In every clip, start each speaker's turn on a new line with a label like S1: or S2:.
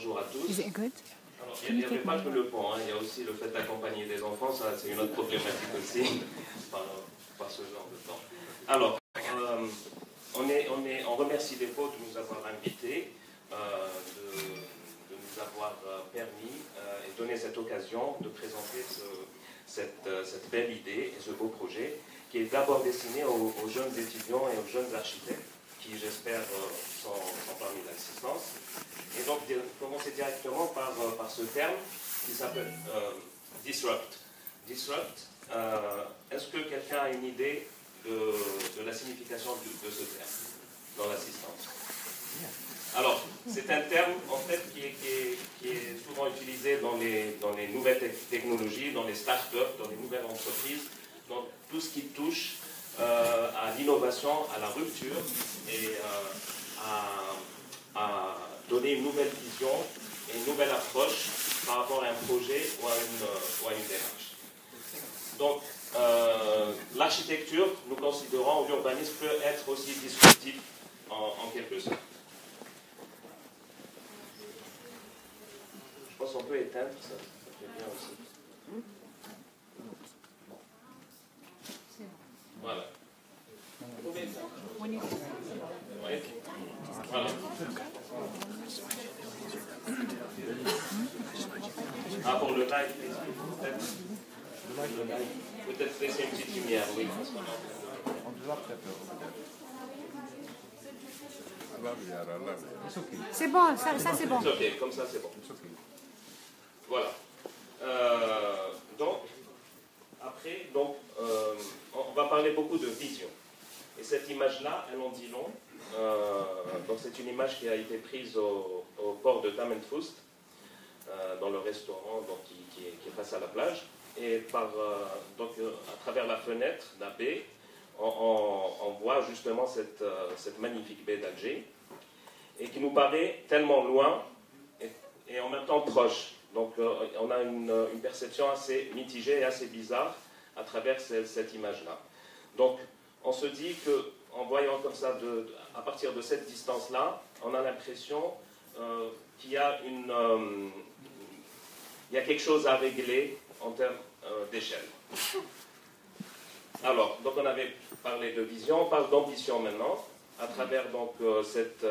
S1: Bonjour à tous.
S2: Is it good?
S1: Alors, il n'y avait pas que le pont, hein, il y a aussi le fait d'accompagner des enfants, ça c'est une autre problématique aussi, par ce genre de temps. Alors, on remercie les potes de nous avoir invités, de nous avoir permis et donné cette occasion de présenter cette belle idée et ce beau projet qui est d'abord destiné aux jeunes étudiants et aux jeunes architectes qui, j'espère, sont parmi l'assistance. Et donc, commencer directement par ce terme qui s'appelle disrupt. Disrupt, est-ce que quelqu'un a une idée de la signification de ce terme dans l'assistance? Alors, c'est un terme, en fait, qui est souvent utilisé dans les nouvelles technologies, dans les start-up, dans les nouvelles entreprises, dans tout ce qui touche à l'innovation, à la rupture et à donner une nouvelle vision et une nouvelle approche par rapport à un projet ou à une démarche. Donc, l'architecture, nous considérons, ou l'urbanisme peut être aussi disruptif en quelque sorte. Je pense qu'on peut éteindre, ça fait bien aussi. Voilà. Vous pouvez éteindre. Oui. Voilà. Ah, pour le live, peut-être laisser une petite lumière, oui.
S2: C'est bon, ça c'est bon.
S1: Ok, comme ça c'est bon. Voilà. Donc, on va parler beaucoup de vision. Et cette image-là, elle en dit long. Donc c'est une image qui a été prise au port de Tamanfust, dans le restaurant donc, qui est face à la plage. Et à travers la fenêtre, la baie, on voit justement cette magnifique baie d'Alger, et qui nous paraît tellement loin et en même temps proche. Donc on a une perception assez mitigée et assez bizarre à travers cette image-là. Donc on se dit qu'en voyant comme ça, à partir de cette distance-là, on a l'impression qu'il y a quelque chose à régler en termes d'échelle. Alors, donc on avait parlé de vision, on parle d'ambition maintenant, à travers donc cette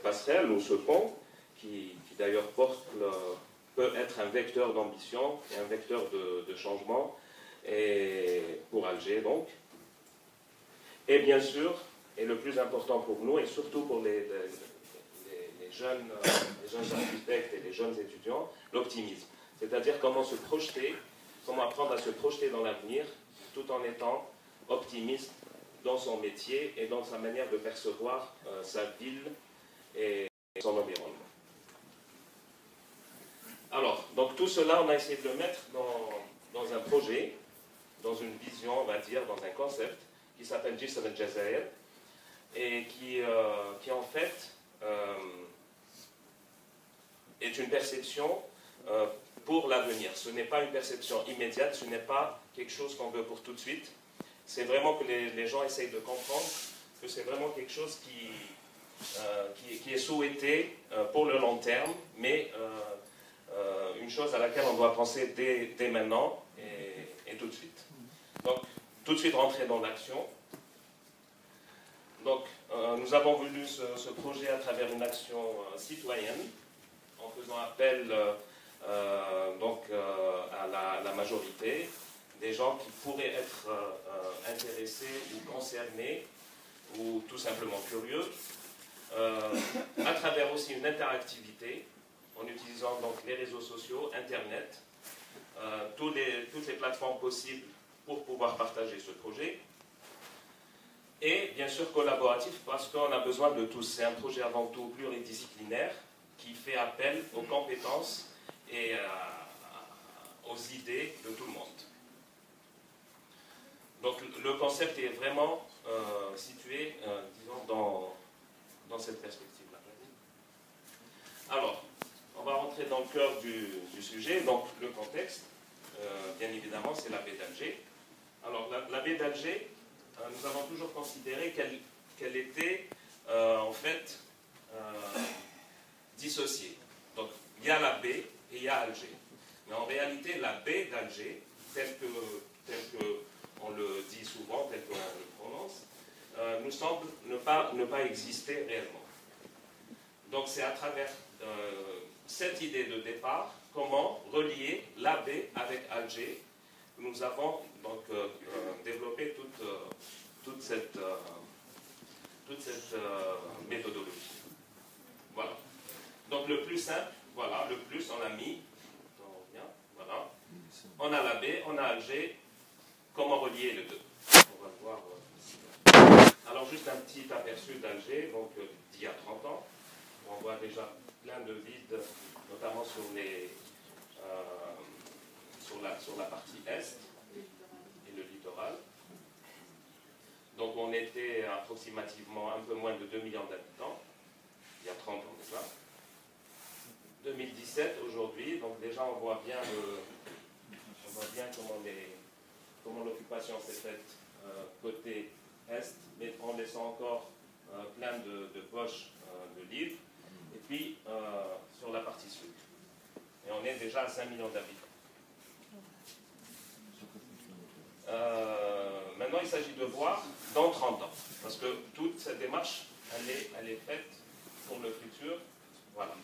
S1: passerelle ou ce pont, qui d'ailleurs peut être un vecteur d'ambition et un vecteur de changement et pour Alger donc. Et bien sûr, et le plus important pour nous, et surtout pour les jeunes architectes et les jeunes étudiants, l'optimisme. C'est-à-dire comment apprendre à se projeter dans l'avenir tout en étant optimiste dans son métier et dans sa manière de percevoir sa ville et son environnement. Alors, donc tout cela, on a essayé de le mettre dans un projet, dans une vision, on va dire, dans un concept qui s'appelle Jisr al-Jazair et qui en fait est une perception pour l'avenir. Ce n'est pas une perception immédiate, ce n'est pas quelque chose qu'on veut pour tout de suite. C'est vraiment que les gens essayent de comprendre que c'est vraiment quelque chose qui est souhaité pour le long terme, mais une chose à laquelle on doit penser dès maintenant et tout de suite. Donc, tout de suite rentrer dans l'action. Donc, nous avons voulu ce projet à travers une action citoyenne, en faisant appel à la majorité, des gens qui pourraient être intéressés ou concernés, ou tout simplement curieux, à travers aussi une interactivité, en utilisant donc les réseaux sociaux, Internet, toutes les plateformes possibles pour pouvoir partager ce projet. Et bien sûr collaboratif parce qu'on a besoin de tous. C'est un projet avant tout pluridisciplinaire qui fait appel aux compétences et aux idées de tout le monde. Donc le concept est vraiment situé, disons, dans cette perspective-là. Alors, on va rentrer dans le cœur du sujet. Donc le contexte, bien évidemment, c'est la baie d'Alger. Alors la baie d'Alger, nous avons toujours considéré qu'elle était en fait dissocier. Donc, il y a la baie et il y a Alger. Mais en réalité, la baie d'Alger, telle que on le dit souvent, tel qu'on le prononce, nous semble ne pas exister réellement. Donc c'est à travers cette idée de départ, comment relier la baie avec Alger, nous avons donc développé toute cette méthodologie. Voilà. Donc le plus simple, voilà, le plus on a mis, voilà, on a la baie, on a Alger, comment relier les deux? On va le voir ici. Alors juste un petit aperçu d'Alger, donc d'il y a 30 ans. On voit déjà plein de vides, notamment sur la partie est et le littoral. Donc on était approximativement un peu moins de 2 millions d'habitants, il y a 30 ans déjà. 2017 aujourd'hui, donc déjà on voit bien comment l'occupation s'est faite côté est, mais en laissant encore plein de poches de livres, et puis sur la partie sud. Et on est déjà à 5 millions d'habitants. Maintenant, il s'agit de voir dans 30 ans, parce que toute cette démarche, elle est faite pour le futur. Voilà.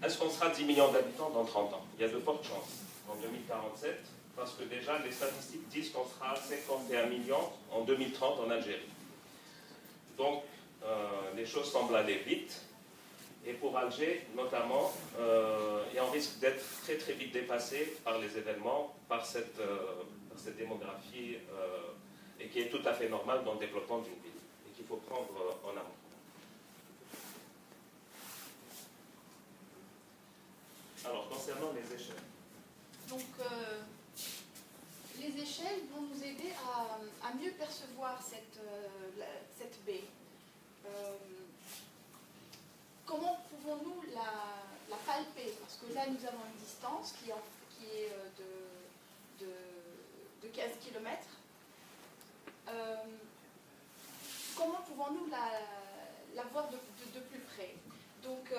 S1: Est-ce qu'on sera 10 millions d'habitants dans 30 ans? Il y a de fortes chances. En 2047, parce que déjà, les statistiques disent qu'on sera à 51 millions en 2030 en Algérie. Donc, les choses semblent aller vite. Et pour Alger, notamment, et on risque d'être très très vite dépassé par les événements, par cette démographie, et qui est tout à fait normale dans le développement d'une ville, et qu'il faut prendre en amont. Alors, concernant les échelles.
S2: Donc, les échelles vont nous aider à mieux percevoir cette baie. Comment pouvons-nous la palper? Parce que là, nous avons une distance qui est de 15 km. Comment pouvons-nous la voir de plus près? Donc,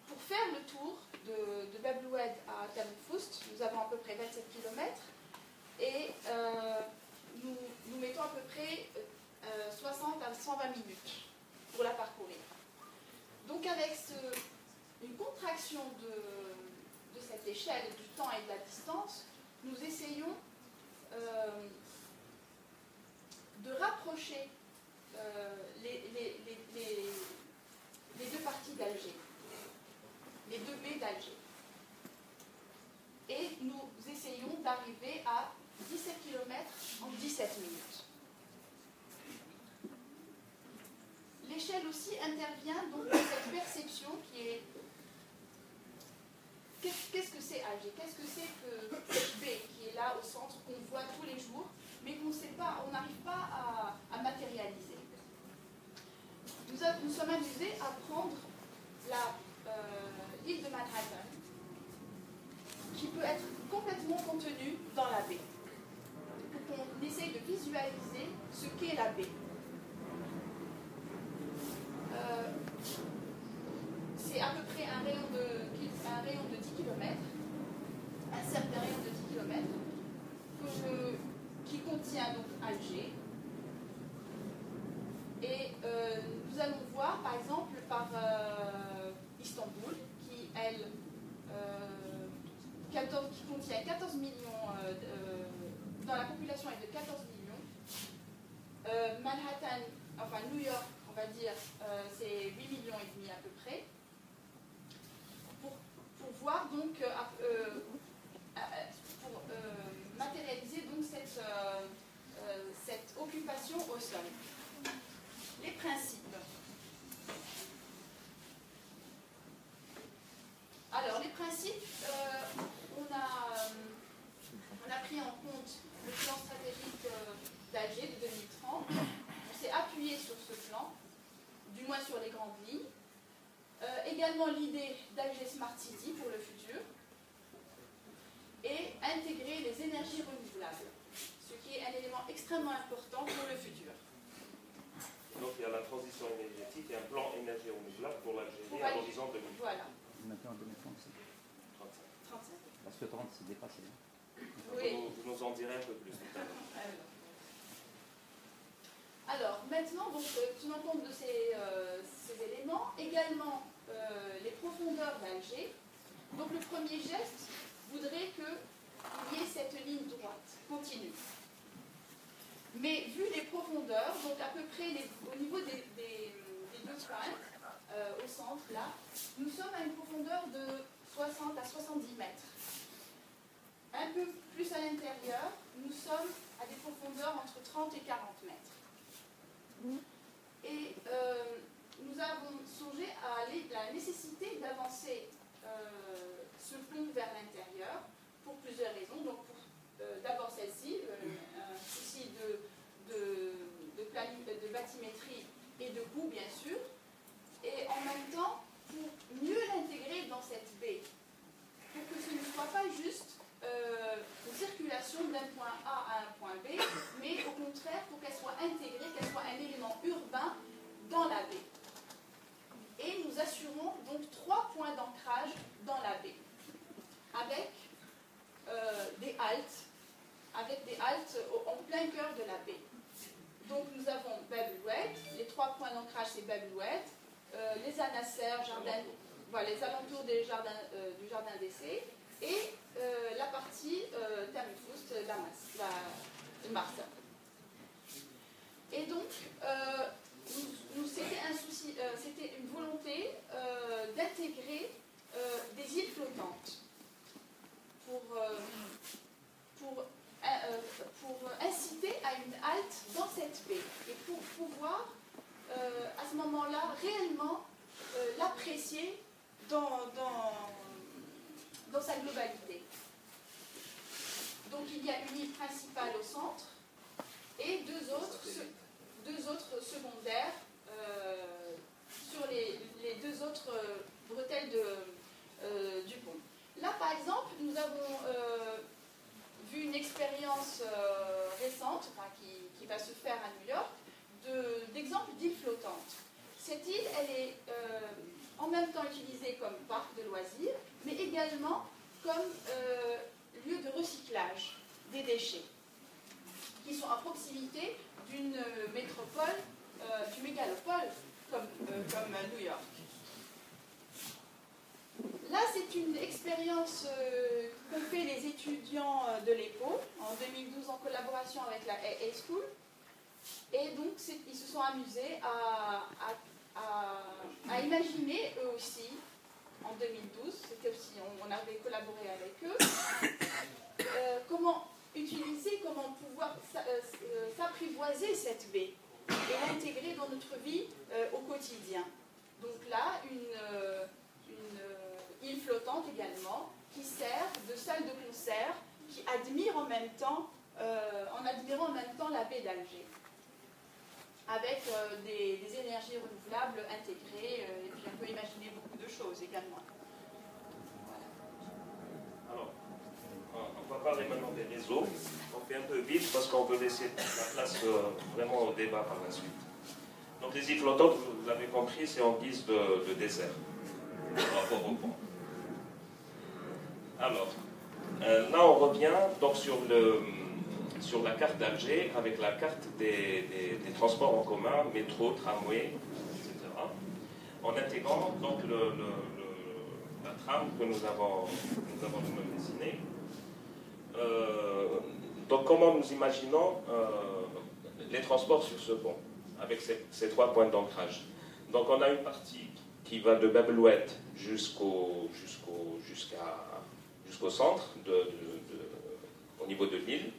S2: pour faire le tour de Bab el-Oued à Tamoufoust, nous avons à peu près 27 km et nous mettons à peu près 60 à 120 minutes pour la parcourir. Donc avec une contraction de cette échelle du temps et de la distance, nous essayons de rapprocher les deux parties d'Alger, les deux baies d'Alger. Et nous essayons d'arriver à 17 km en 17 minutes. L'échelle aussi intervient donc dans cette perception qui est qu'est-ce que c'est Alger? Qu'est-ce que c'est que cette baie qui est là au centre, qu'on voit tous les jours, mais qu'on sait pas, on n'arrive pas à matérialiser. Nous sommes amusés à prendre l'île de Manhattan, qui peut être complètement contenue dans la baie, pour qu'on essaye de visualiser ce qu'est la baie. C'est à peu près un rayon de 10 km, un certain rayon de 10 km, qui contient donc Alger. Et nous allons voir, par exemple, par Istanbul, qui, elle, qui contient 14 millions, dans la population est de 14 millions. Manhattan, enfin New York, on va dire, c'est 8 millions et demi à peu près. Pour voir donc, pour matérialiser donc cette occupation au sol. Les principes. Alors, les principes, on a pris en compte le plan stratégique d'Alger de 2030. On s'est appuyé sur ce plan, du moins sur les grandes lignes. Également l'idée d'Alger Smart City pour le futur. Et intégrer les énergies renouvelables, ce qui est un élément extrêmement important pour le futur.
S1: Donc il y a la transition énergétique et un plan énergie renouvelable pour l'Algérie à l'horizon
S3: fait en 2035.
S2: 35.
S3: Parce que 30, c'est dépassé.
S2: Oui.
S1: Vous nous en direz un peu plus tout à l'heure.
S2: Alors, maintenant, donc, tenant compte de ces éléments, également les profondeurs d'Alger. Donc, le premier geste voudrait qu'il y ait cette ligne droite, continue. Mais vu les profondeurs, donc à peu près au niveau des deux points, au centre, là, nous sommes à une profondeur de 60 à 70 mètres. Un peu plus à l'intérieur, nous sommes à des profondeurs entre 30 et 40 mètres. Et nous avons songé à la nécessité d'avancer ce pont vers l'intérieur pour plusieurs raisons. Donc, d'abord celle-ci, un souci de bathymétrie et de coût, bien sûr, et en même temps, pour mieux l'intégrer dans cette baie, pour que ce ne soit pas juste une circulation d'un point A à un point B, mais au contraire, pour qu'elle soit intégrée, qu'elle soit un élément urbain dans la baie. Et nous assurons donc 3 points d'ancrage dans la baie, avec des haltes en plein cœur de la baie. Donc nous avons Bab el-Oued, les 3 points d'ancrage c'est Bab el-Oued, les anasers, voilà, les alentours du jardin d'essai, et la partie Tamm el-Foust, le Marsa. Et donc, c'était une volonté d'intégrer des îles flottantes pour inciter à une halte dans cette baie et pour pouvoir à ce moment-là réellement l'apprécier dans sa globalité. Donc il y a une île principale au centre et deux autres secondaires sur les 2 autres bretelles du pont. Là par exemple nous avons vu une expérience récente qui va se faire à New York d'exemple d'île flottante. Cette île elle est en même temps utilisée comme parc de loisirs mais également comme lieu de recyclage des déchets qui sont à proximité d'une métropole, d'une mégalopole comme New York. Là, c'est une expérience qu'ont fait les étudiants de l'EPO en 2012 en collaboration avec la AA School. Et donc, ils se sont amusés à imaginer eux aussi, en 2012, on avait collaboré avec eux, comment utiliser, comment pouvoir s'apprivoiser cette baie et l'intégrer dans notre vie au quotidien. Donc là, une île flottante également, qui sert de salle de concert, qui admire en même temps, en admirant en même temps la baie d'Alger, avec des énergies renouvelables intégrées, et puis on peut imaginer beaucoup de choses également.
S1: Alors, on va parler maintenant des réseaux. On fait un peu vite parce qu'on veut laisser la place vraiment au débat par la suite. Donc les îles flottantes, vous l'avez compris, c'est en guise de dessert. Par rapport au pont. Alors, là on revient donc sur la carte d'Alger avec la carte des transports en commun, métro, tramway, etc. En intégrant donc la trame que nous avons nous-mêmes dessinée. Donc comment nous imaginons les transports sur ce pont avec ces 3 points d'ancrage. Donc on a une partie qui va de Bab el-Oued jusqu'au centre, au niveau de l'île,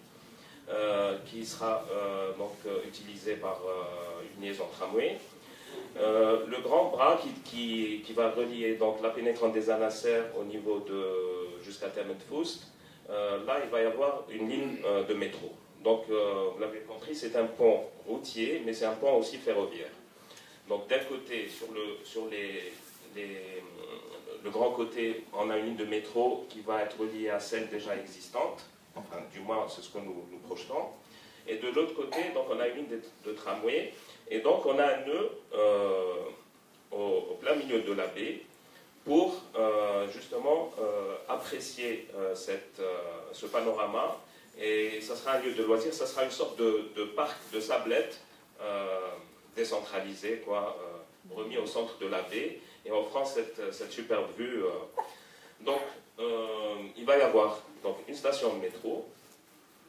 S1: qui sera donc utilisé par une liaison tramway. Le grand bras qui va relier donc la pénétrante des Anasser au niveau jusqu'à Tamm el-Foust, là il va y avoir une ligne de métro. Donc vous l'avez compris, c'est un pont routier, mais c'est un pont aussi ferroviaire. Donc d'un côté, sur le grand côté, on a une ligne de métro qui va être reliée à celle déjà existante, enfin du moins c'est ce que nous projetons. Et de l'autre côté, donc on a une ligne de tramway, et donc on a un nœud au plein milieu de la baie pour justement apprécier ce panorama. Et ça sera un lieu de loisirs, ça sera une sorte de parc de sablettes décentralisé, quoi, remis au centre de la baie et offrant cette superbe vue. Donc, il va y avoir donc, une station de métro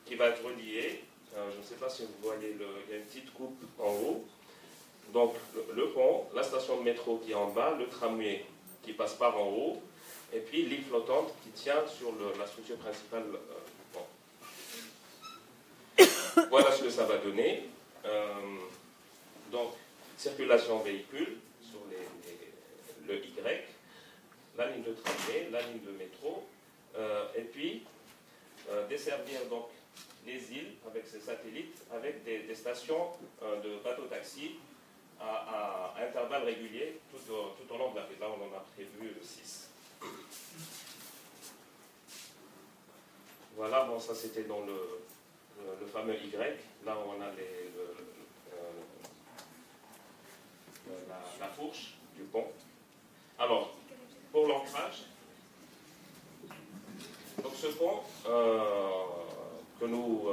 S1: qui va être reliée. Je ne sais pas si vous voyez, il y a une petite coupe en haut. Donc, le pont, la station de métro qui est en bas, le tramway qui passe par en haut, et puis l'île flottante qui tient sur la structure principale du pont. Voilà ce que ça va donner. Donc, circulation véhicule sur le Y, la ligne de tramway, la ligne de métro, et puis desservir donc les îles avec ces satellites, avec des stations de bateau-taxi à intervalles réguliers tout au long de la baie. Là, on en a prévu 6. Voilà, bon, ça c'était dans le fameux Y. Là, on a la fourche du pont. Alors, pour l'ancrage, donc ce pont que nous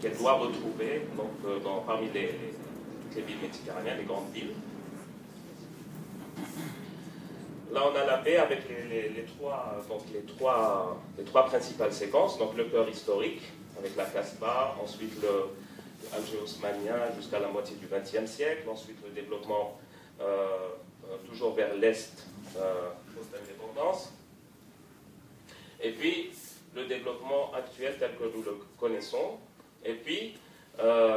S1: qu'elle doit retrouver donc, parmi toutes les villes méditerranéennes, les grandes villes. Là, on a la baie avec les trois principales séquences. Donc, le cœur historique, avec la Casbah, ensuite l'Alger haussmannien jusqu'à la moitié du XXe siècle, ensuite le développement toujours vers l'Est post-indépendance, et puis le développement actuel tel que nous le connaissons, et puis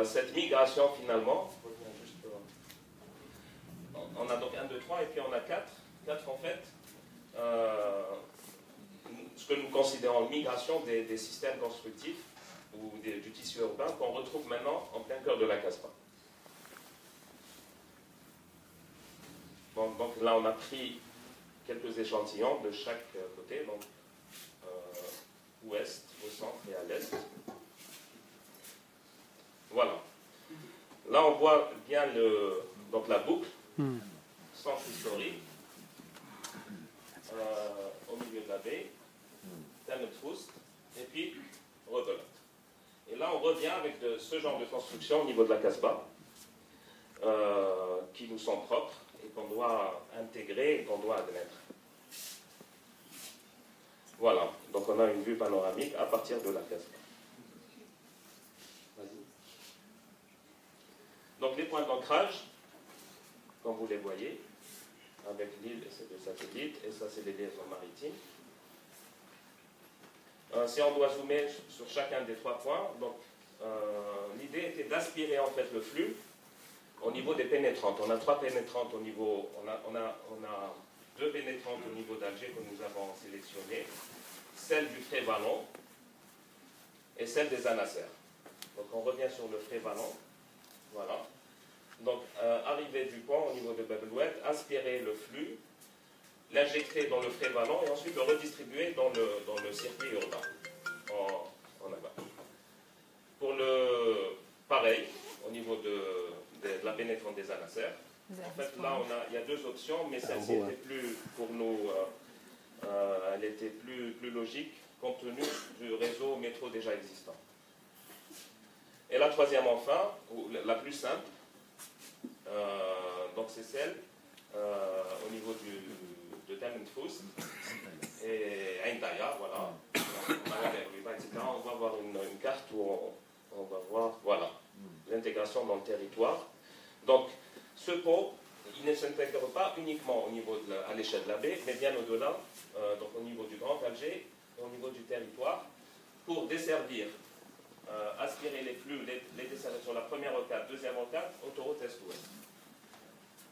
S1: cette migration finalement, on a donc 1, 2, 3, et puis on a 4 en fait, ce que nous considérons migration des systèmes constructifs ou du tissu urbain qu'on retrouve maintenant en plein cœur de la Casbah. Bon, donc là, on a pris quelques échantillons de chaque côté, donc ouest, au centre et à l'est. Voilà. Là, on voit bien donc la boucle, centre historique, au milieu de la baie, Tannenfust, et puis rebelote. Et là, on revient avec ce genre de construction au niveau de la Casbah, qui nous sont propres et qu'on doit intégrer et qu'on doit admettre. Voilà, donc on a une vue panoramique à partir de la Casbah. Vas-y. Donc les points d'ancrage, comme vous les voyez, avec l'île et ses 2 satellites, et ça c'est les liaisons maritimes. Si on doit zoomer sur chacun des 3 points, donc l'idée était d'aspirer en fait le flux au niveau des pénétrantes. On a 3 pénétrantes au niveau, on a 2 pénétrantes au niveau d'Alger que nous avons sélectionnées, celle du Frais-Vallon et celle des Anasser. Donc on revient sur le Frais-Vallon, voilà. Donc arrivée du pont au niveau de Bab el-Oued, aspirer le flux, l'injecter dans le Frais-Vallon et ensuite le redistribuer dans le circuit urbain en aval. Pour pareil, au niveau de la pénétrante des Anasser, en fait là il y a 2 options, mais celle-ci était plus, pour nous, elle était plus logique compte tenu du réseau métro déjà existant. Et la 3e enfin, ou la plus simple, donc c'est celle au niveau de Tannenfust et Ain Taya, voilà, etc. On va voir une carte où on va voir, voilà, l'intégration dans le territoire. Donc, ce pont, il ne s'intègre pas uniquement à l'échelle de la baie, mais bien au-delà, donc au niveau du Grand Alger, au niveau du territoire, pour desservir, aspirer les flux, les desservir sur la première rocade, deuxième rocade, autoroute Est-Ouest.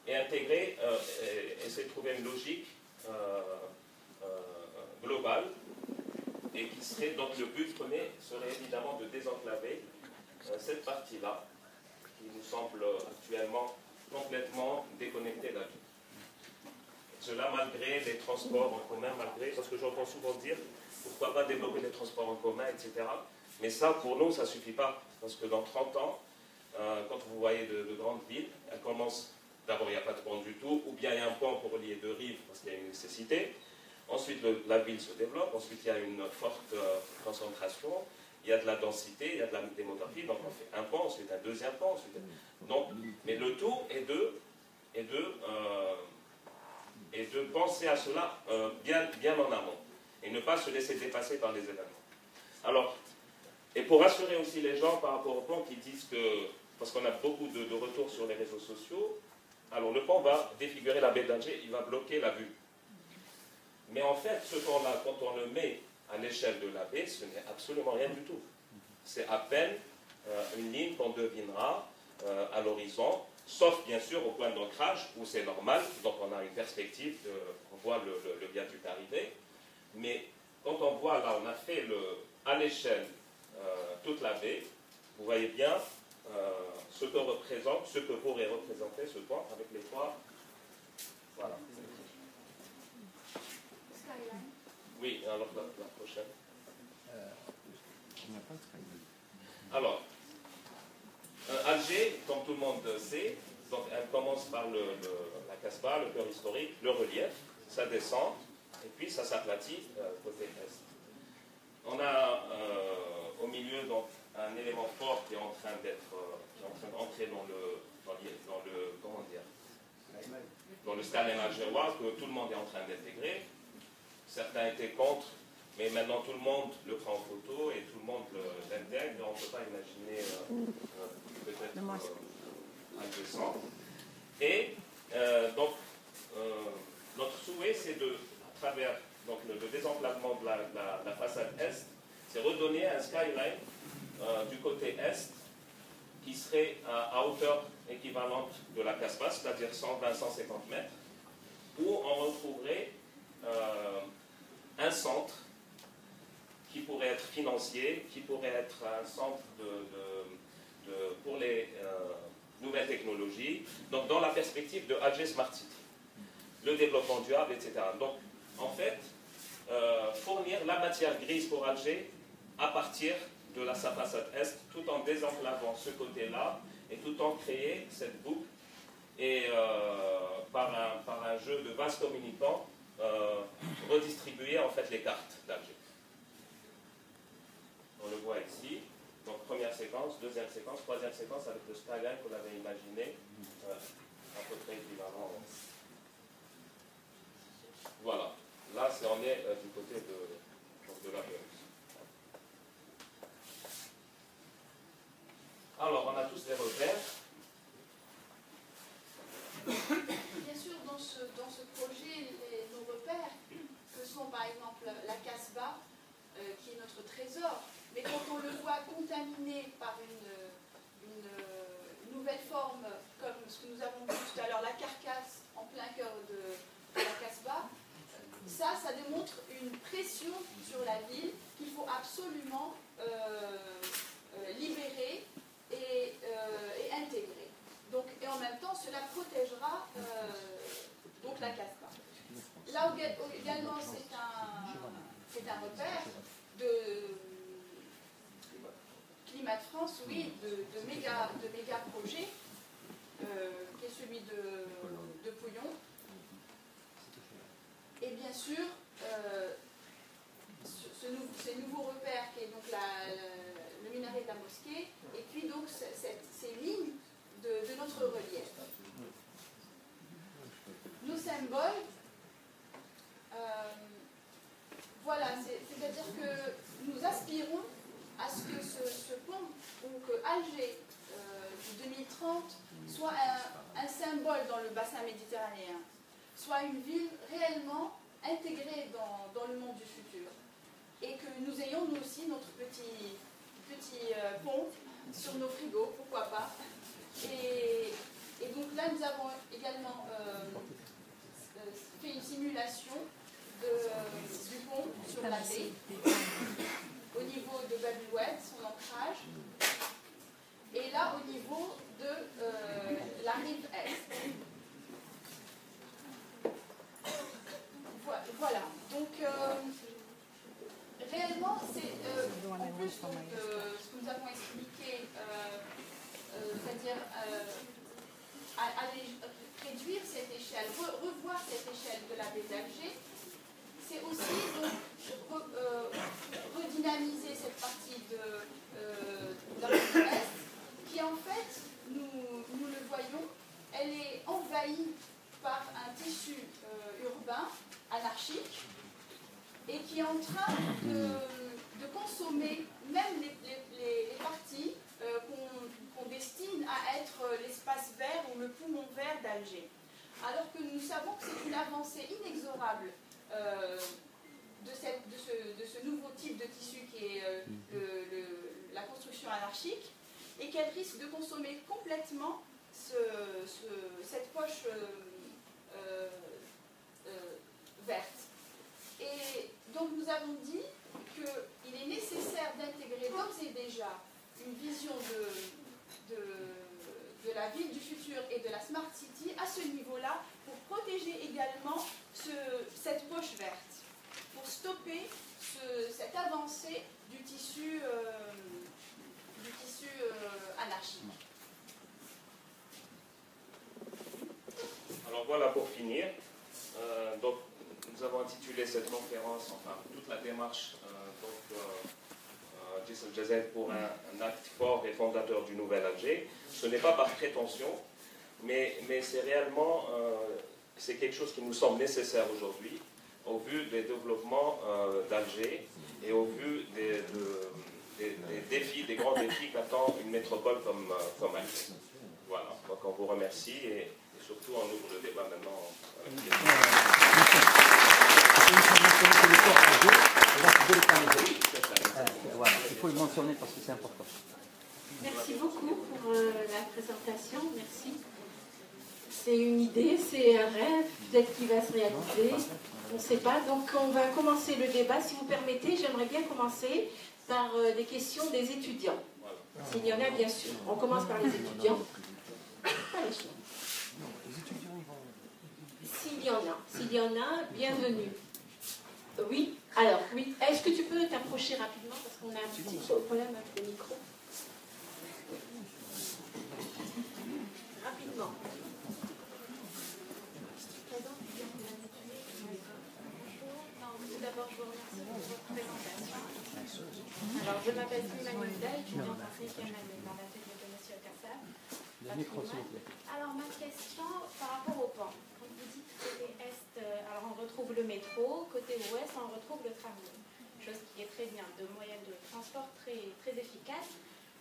S1: Et intégrer, essayer de trouver une logique globale, et qui serait, donc le but premier serait évidemment de désenclaver cette partie-là, qui nous semble actuellement complètement déconnectée de la vie. Cela malgré les transports en commun, parce que j'entends souvent dire pourquoi pas développer les transports en commun, etc. Mais ça, pour nous, ça ne suffit pas. Parce que dans 30 ans, quand vous voyez de grandes villes, elles commencent, d'abord, il n'y a pas de pont du tout, ou bien il y a un pont pour relier deux rives, parce qu'il y a une nécessité. Ensuite, la ville se développe. Ensuite, il y a une forte concentration. Il y a de la densité, il y a de la démographie. Donc, on fait un pont, ensuite un deuxième pont. Ensuite... Donc, mais le tout est de penser à cela bien en amont. Et ne pas se laisser dépasser par les événements. Alors, et pour rassurer aussi les gens par rapport au pont qui disent que, parce qu'on a beaucoup de retours sur les réseaux sociaux, alors le pont va défigurer la baie d'Alger, il va bloquer la vue. Mais en fait, ce pont-là, quand on le met à l'échelle de la baie, ce n'est absolument rien du tout. C'est à peine une ligne qu'on devinera à l'horizon, sauf bien sûr au point d'ancrage, où c'est normal, donc on a une perspective, on voit le viaduc arriver. Mais quand on voit là, on a fait à l'échelle toute la baie, vous voyez bien ce que pourrait représenter ce pont avec les trois. Voilà. Oui, alors la prochaine. Alors, Alger, comme tout le monde sait, donc elle commence par la Casbah, le cœur historique, le relief, ça descend, et puis ça s'aplatit côté est. On a au milieu donc un élément fort qui est en train d'entrer dans le Stalin algérois, que tout le monde est en train d'intégrer. Certains étaient contre, mais maintenant tout le monde le prend en photo et tout le monde l'intègre. On ne peut pas imaginer peut-être un descente. Et donc, notre souhait, c'est à travers donc, le désenclavement de la façade est, c'est redonner un skyline du côté est qui serait à hauteur équivalente de la Casbah, c'est-à-dire 120-150 mètres, où on retrouverait un centre qui pourrait être financier, qui pourrait être un centre pour les nouvelles technologies, donc dans la perspective de Alger Smart City, le développement durable, etc. Donc, en fait, fournir la matière grise pour Alger à partir de sa façade est, tout en désenclavant ce côté-là et tout en créant cette boucle et par un jeu de vases communicants redistribuer en fait les cartes d'Alger. On le voit ici. Donc première séquence, deuxième séquence, troisième séquence avec le skyline qu'on avait imaginé à peu près équivalent. Voilà. Là, on est du côté de la Pérouse. Alors, on a tous des repères.
S2: Bien sûr, dans ce projet, nos repères, que sont par exemple la Casbah, qui est notre trésor, mais quand on le voit contaminé par une nouvelle forme, comme ce que nous avons vu tout à l'heure, la carcasse en plein cœur de la Casbah, ça démontre une pression sur la ville qu'il faut absolument libérer et intégrer. Donc, et en même temps, cela protégera donc la Casbah. Là également, c'est un repère de Climat de France, oui, de méga projets, qui est celui de Pouillon. Et bien sûr, ces nouveaux repères qui est donc le minaret de la mosquée, et puis donc ces lignes de notre relief. Nos symboles, voilà, c'est-à-dire que nous aspirons à ce que ce pont, ou que Alger du 2030 soit un symbole dans le bassin méditerranéen, soit une ville réellement intégrée dans le monde du futur. Et que nous ayons nous aussi notre petit pont sur nos frigos, pourquoi pas. Et donc là, nous avons également fait une simulation du pont sur la baie, au niveau de Bab el-Oued, son ancrage, et là au niveau de la rive est. Voilà, donc réellement, en plus donc, ce que nous avons expliqué, c'est-à-dire aller réduire cette échelle, revoir cette échelle de la baie d'Alger, c'est aussi donc, redynamiser cette partie de la côte est qui en fait, nous le voyons, elle est envahie par un tissu urbain anarchique et qui est en train de consommer même les parties qu'on destine à être l'espace vert ou le poumon vert d'Alger. Alors que nous savons que c'est une avancée inexorable de ce nouveau type de tissu qui est la construction anarchique et qu'elle risque de consommer complètement cette poche verte. Et donc nous avons dit qu'il est nécessaire d'intégrer d'ores et déjà une vision de la ville du futur et de la Smart City à ce niveau-là pour protéger également cette poche verte, pour stopper cette avancée du tissu anarchique.
S1: Alors voilà, pour finir, donc, nous avons intitulé cette conférence, enfin toute la démarche, Jisr El Jazair pour un acte fort et fondateur du Nouvel Alger. Ce n'est pas par prétention, mais c'est réellement c'est quelque chose qui nous semble nécessaire aujourd'hui, au vu des développements d'Alger et au vu des défis, des grands défis qu'attend une métropole comme Alger. Voilà, donc on vous remercie et surtout on ouvre le débat maintenant.
S3: Voilà, il faut le mentionner parce que c'est important.
S4: Merci beaucoup pour la présentation, merci. C'est une idée, c'est un rêve, peut-être qu'il va se réaliser, on ne sait pas. Donc on va commencer le débat. Si vous permettez, j'aimerais bien commencer par des questions des étudiants. S'il y en a, bien sûr. On commence par les étudiants. S'il y en a, bienvenue. Oui, alors, oui. Est-ce que tu peux t'approcher rapidement parce qu'on a un petit problème avec le micro. Rapidement. Tout d'abord, je vous remercie pour votre présentation. Alors, je m'appelle Slimane Nida, étudiante en 5e année dans l'atelier de M. Kassab. Alors, ma question par rapport au pont. Quand vous dites côté est, alors on retrouve le métro, côté ouest, on retrouve le tramway. Chose qui est très bien, de moyens de transport très, très efficaces.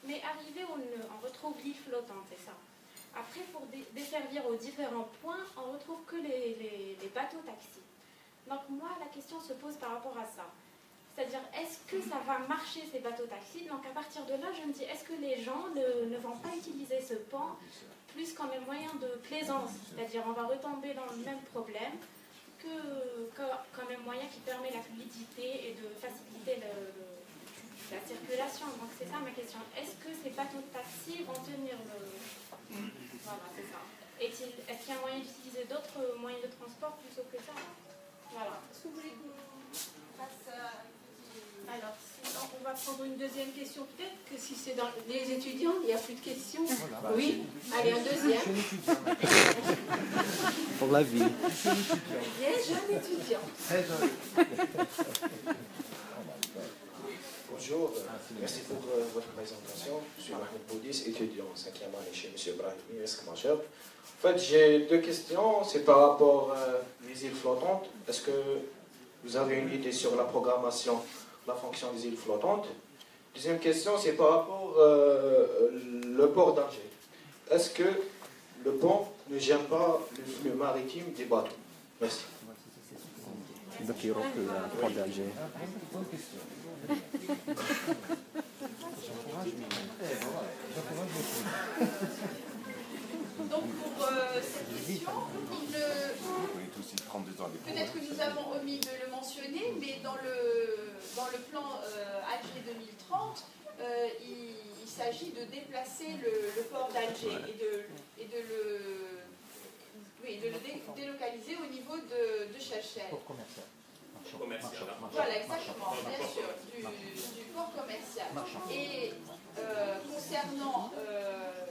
S4: Mais arrivé au nœud, on retrouve l'île flottante, c'est ça. Après, pour desservir aux différents points, on ne retrouve que les bateaux-taxis. Donc moi, la question se pose par rapport à ça. C'est-à-dire, est-ce que ça va marcher ces bateaux-taxis? Donc à partir de là, je me dis, est-ce que les gens ne vont pas utiliser ce pont plus comme un moyen de plaisance? C'est-à-dire, on va retomber dans le même problème que comme un moyen qui permet la fluidité et de faciliter la circulation. Donc c'est ça ma question. Est-ce que ces bateaux-taxis vont tenir le... Voilà, c'est ça. Est-ce qu'il y a un moyen d'utiliser d'autres moyens de transport plutôt que ça? Voilà.
S2: Est-ce que vous voulez qu'on fasse
S4: alors, sinon, on va prendre une deuxième question. Peut-être que si c'est dans les étudiants, il n'y a plus de questions. Voilà. Oui, allez, un deuxième.
S3: Pour la vie.
S4: Bien, jeune étudiant.
S5: Bonjour, merci pour votre présentation. Je suis Mahmoud Boudis, étudiant en 5e année chez M. Brahimi, Esque-Major. En fait, j'ai deux questions. C'est par rapport aux îles flottantes. Est-ce que vous avez une idée sur la programmation, la fonction des îles flottantes? Deuxième question, c'est par rapport le port d'Alger. Est-ce que le pont ne gêne pas le flux maritime des bateaux? Merci.
S3: Donc il y aura que le port d'Alger.
S2: Donc pour cette question, peut-être que nous avons omis de le mentionner, mais dans le plan Alger 2030, il s'agit de déplacer le port d'Alger et de le délocaliser au niveau de Chefchaouen.
S1: commercial.
S2: Voilà, exactement, bien sûr, du port commercial. Et concernant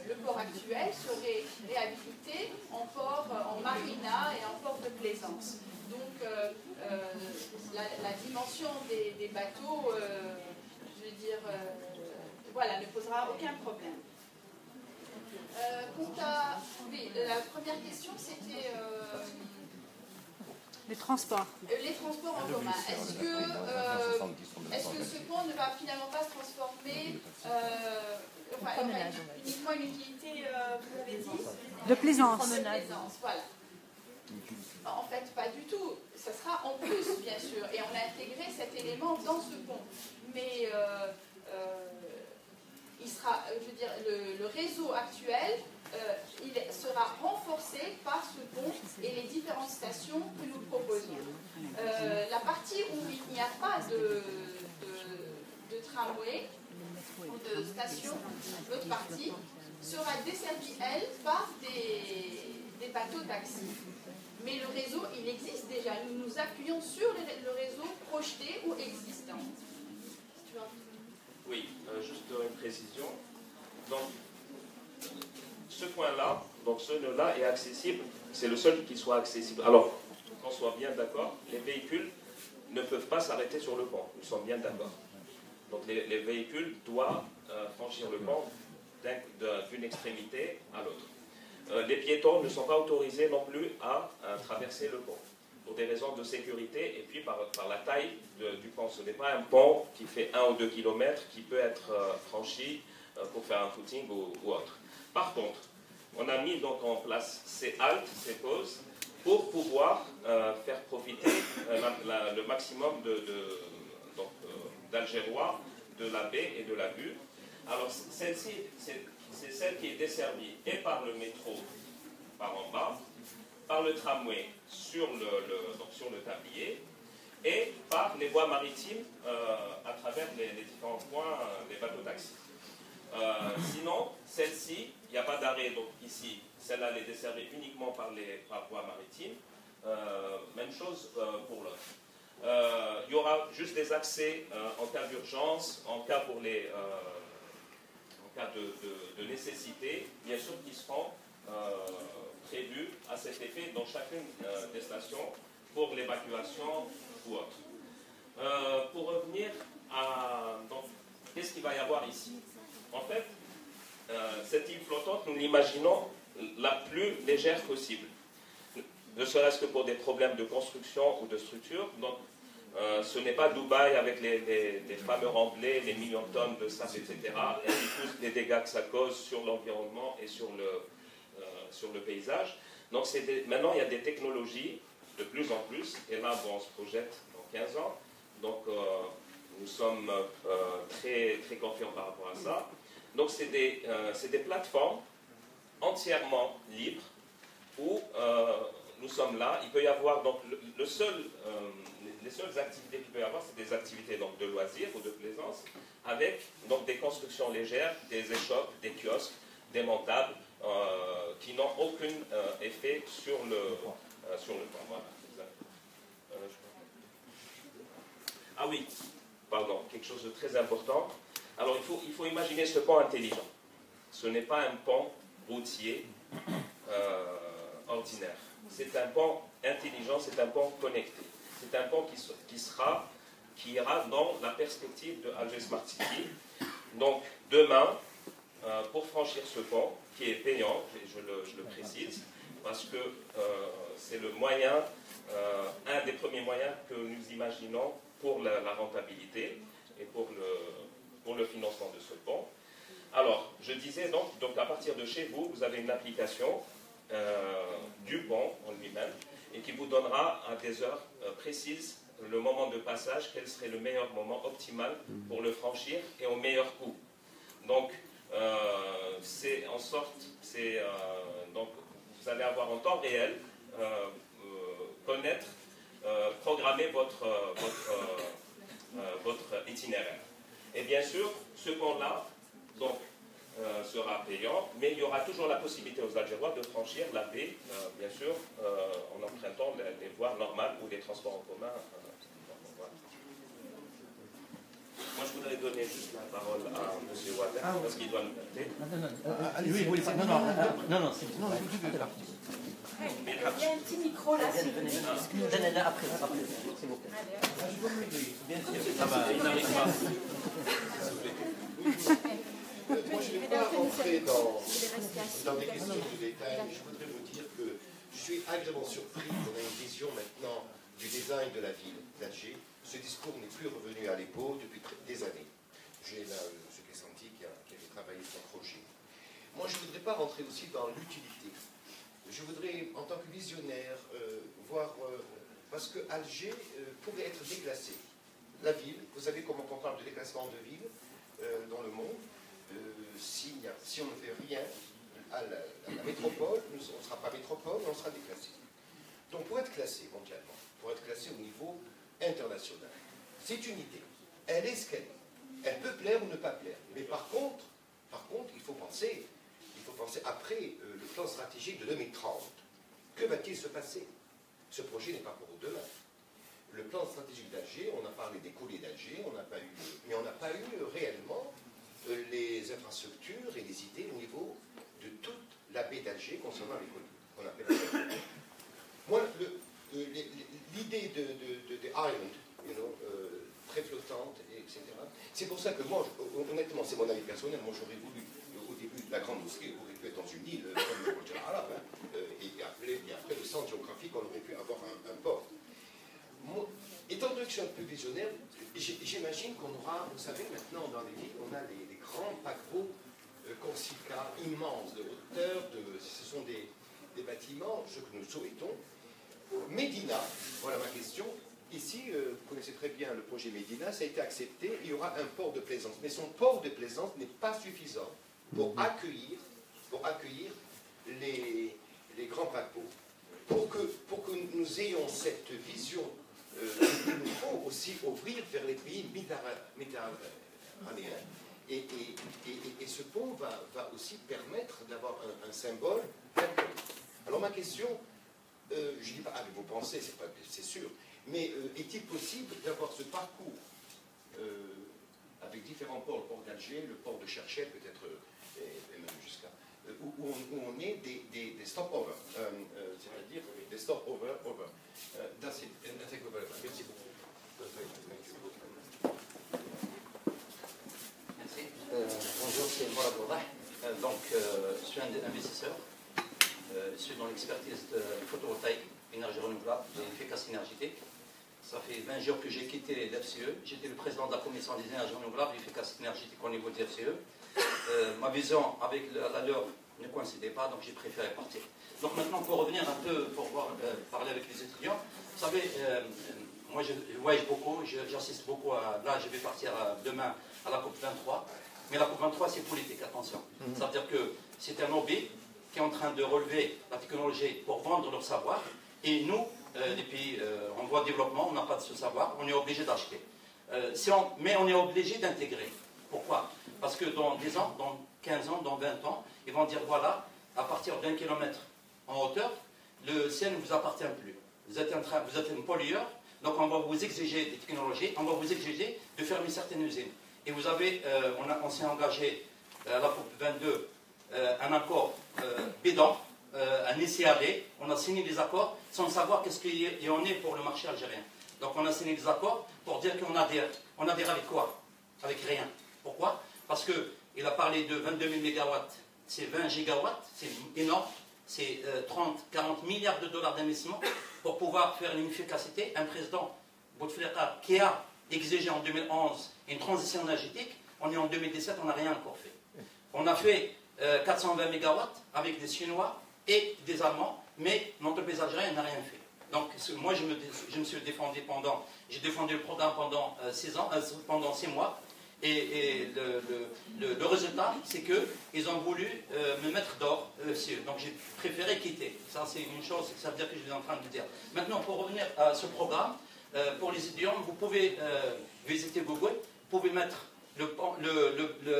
S2: le port actuel, serait réhabilité en port, en marina et en port de plaisance. Donc la dimension des bateaux, je veux dire, voilà, ne posera aucun problème. Oui, la première question, c'était
S6: les transports.
S2: Les transports en commun. Est-ce que ce pont ne va finalement pas se transformer uniquement une utilité, vous l'avez dit,
S6: de plaisance.
S2: De plaisance, voilà. En fait, pas du tout. Ça sera en plus, bien sûr. Et on a intégré cet élément dans ce pont. Mais il sera, je veux dire, le réseau actuel, il sera renforcé par ce pont et les différentes stations que nous proposons. La partie où il n'y a pas de tramway ou de station, l'autre partie, sera desservie, elle, par des bateaux taxis. Mais le réseau, il existe déjà. Nous nous appuyons sur le réseau projeté ou existant.
S1: Oui, juste une précision. Donc, ce point-là, donc ce nœud-là est accessible, c'est le seul qui soit accessible. Alors, qu'on soit bien d'accord, les véhicules ne peuvent pas s'arrêter sur le pont, nous sommes bien d'accord. Donc les véhicules doivent franchir le pont d'une extrémité à l'autre. Les piétons ne sont pas autorisés non plus à traverser le pont, pour des raisons de sécurité et puis par la taille du pont. Ce n'est pas un pont qui fait 1 ou 2 km qui peut être franchi pour faire un footing ou autre. Par contre, on a mis donc en place ces haltes, ces pauses, pour pouvoir faire profiter le maximum d'Algérois de la baie et de la butte. Alors celle-ci, c'est celle qui est desservie et par le métro par en bas, par le tramway sur le tablier et par les voies maritimes à travers les différents points des bateaux taxis. Sinon, celle-ci, il n'y a pas d'arrêt, donc ici, celle-là elle est desservie uniquement par voie maritime. Même chose pour l'autre. Il y aura juste des accès en cas d'urgence, en cas de nécessité, bien sûr, qui seront prévus à cet effet dans chacune des stations pour l'évacuation ou autre. Pour revenir à... Donc, qu'est-ce qu'il va y avoir ici? En fait, cette île flottante, nous l'imaginons la plus légère possible. Ne serait-ce que pour des problèmes de construction ou de structure. Donc, ce n'est pas Dubaï avec les fameux remblais, les millions de tonnes de sable, etc. Et tous les dégâts que ça cause sur l'environnement et sur le paysage. Donc, maintenant, il y a des technologies de plus en plus. Et là, bon, on se projette dans 15 ans. Donc, nous sommes très, très confiants par rapport à ça. Donc, c'est des plateformes entièrement libres où nous sommes là. Il peut y avoir, donc, les seules activités qu'il peut y avoir, c'est des activités donc, de loisirs ou de plaisance, avec donc, des constructions légères, des échoppes, des kiosques, démontables, qui n'ont aucun effet sur le temps. Voilà. Ah oui, pardon, quelque chose de très important. Alors, il faut imaginer ce pont intelligent. Ce n'est pas un pont routier ordinaire. C'est un pont intelligent, c'est un pont connecté. C'est un pont qui ira dans la perspective de Alger Smart City. Donc, demain, pour franchir ce pont, qui est payant, et je le précise, parce que c'est le moyen, un des premiers moyens que nous imaginons pour la rentabilité et pour le financement de ce pont. Alors, je disais donc à partir de chez vous, vous avez une application du pont en lui-même et qui vous donnera à des heures précises le moment de passage, quel serait le meilleur moment optimal pour le franchir et au meilleur coût. Donc, c'est en sorte, donc vous allez avoir en temps réel connaître, programmer votre itinéraire. Et bien sûr, ce pont-là donc sera payant, mais il y aura toujours la possibilité aux Algérois de franchir la baie, bien sûr, en empruntant les voies normales ou les transports en commun Moi, je voudrais donner juste la parole à M. Water, parce qu'il doit nous quitter.
S6: Allez, oui, vous voulez pas. Non, c'est bon.
S4: Il y a un petit micro là, si vous voulez.
S3: Donnez-le après, s'il vous plaît.
S6: Bien sûr.
S1: Ça va, il n'arrive pas.
S7: Moi, je ne vais pas rentrer dans des questions de détail, mais je voudrais vous dire que je suis agréablement surpris qu'on ait une vision maintenant du design de la ville d'Alger. Ce discours n'est plus revenu à l'épaule depuis des années. J'ai là ce qui est senti qui avait travaillé son projet. Moi, je ne voudrais pas rentrer aussi dans l'utilité. Je voudrais, en tant que visionnaire, voir, parce que Alger pourrait être déclassée. La ville, vous savez comment on parle de déclassement de ville dans le monde. Si on ne fait rien à la métropole, on ne sera pas métropole, on sera déclassé. Donc pour être classé mondialement, pour être classé au niveau international, c'est une idée. Elle est ce qu'elle est. Elle peut plaire ou ne pas plaire. Mais par contre, il faut penser après le plan stratégique de 2030. Que va-t-il se passer? Ce projet n'est pas pour demain. Le plan stratégique d'Alger, on a parlé des coulées d'Alger, mais on n'a pas eu réellement les infrastructures et les idées au niveau de toute la baie d'Alger concernant les collines, qu'on appelle la baie. Moi, l'idée de Island, très flottante, etc., c'est pour ça que moi, honnêtement, c'est mon avis personnel, moi j'aurais voulu, au début, la grande mosquée aurait pu être dans une île, comme le Burj Al Arab, et après le centre géographique, on aurait pu avoir un port. Moi, étant donné que je suis un peu visionnaire, j'imagine qu'on aura, vous savez, maintenant dans les villes, on a les grands paquebots Corsica immenses de hauteur, ce sont des bâtiments, ce que nous souhaitons. Médina, voilà ma question. Ici, vous connaissez très bien le projet Médina, ça a été accepté, il y aura un port de plaisance. Mais son port de plaisance n'est pas suffisant pour accueillir les grands paquebots. Pour que nous ayons cette vision, il nous faut aussi ouvrir vers les pays méditerranéens. Et ce pont va aussi permettre d'avoir un symbole. Alors ma question, je ne dis pas avec vos pensées, c'est sûr, mais est-il possible d'avoir ce parcours avec différents ports, le port d'Alger, le port de Cherchel peut-être, et même jusqu'à, où on est des stop-over, c'est-à-dire des stop-over. Merci beaucoup.
S8: Bonjour, c'est Mourad Oudah. Donc, je suis un investisseur. Je suis dans l'expertise de photovoltaïque, énergie renouvelable et efficacité énergétique. Ça fait 20 jours que j'ai quitté l'FCE. J'étais le président de la commission des énergies renouvelables et efficacité énergétique au niveau de l'FCE. Ma vision avec la leur ne coïncidait pas, donc j'ai préféré partir. Donc maintenant, pour revenir un peu, pour parler avec les étudiants, vous savez, moi je voyage beaucoup, j'assiste beaucoup à... Là, je vais partir demain à la COP 23. Mais la COP 23, c'est politique, attention. Ça veut dire que c'est un lobby qui est en train de relever la technologie pour vendre leur savoir. Et nous, les pays en voie de développement, on n'a pas de ce savoir, on est obligé d'acheter. Mais on est obligé d'intégrer. Pourquoi? Parce que dans 10 ans, dans 15 ans, dans 20 ans, ils vont dire, voilà, à partir d'1 kilomètre en hauteur, le ciel ne vous appartient plus. Vous êtes un pollueur, donc on va vous exiger des technologies, on va vous exiger de fermer certaines usines. Et vous avez, on s'est engagé à la COP 22, un accord bidon, un laisser-aller. On a signé des accords sans savoir qu'est-ce qu'il y en est pour le marché algérien. Donc on a signé des accords pour dire qu'on adhère. On adhère avec quoi? Avec rien. Pourquoi? Parce qu'il a parlé de 22 000 mégawatts, c'est 20 gigawatts, c'est énorme. C'est 30-40 milliards de dollars d'investissement pour pouvoir faire une efficacité. Un président, Bouteflika, qui a exigé en 2011 une transition énergétique, on est en 2017, on n'a rien encore fait. On a fait 420 mégawatts avec des Chinois et des Allemands, mais l'entreprise algérienne n'a rien fait. Donc moi je me suis défendu j'ai défendu le programme pendant 6 ans, pendant 6 mois, et le résultat c'est qu'ils ont voulu me mettre dehors, donc j'ai préféré quitter. Ça c'est une chose, ça veut dire que je suis en train de dire. Maintenant pour revenir à ce programme, pour les étudiants, vous pouvez visiter Google, vous pouvez mettre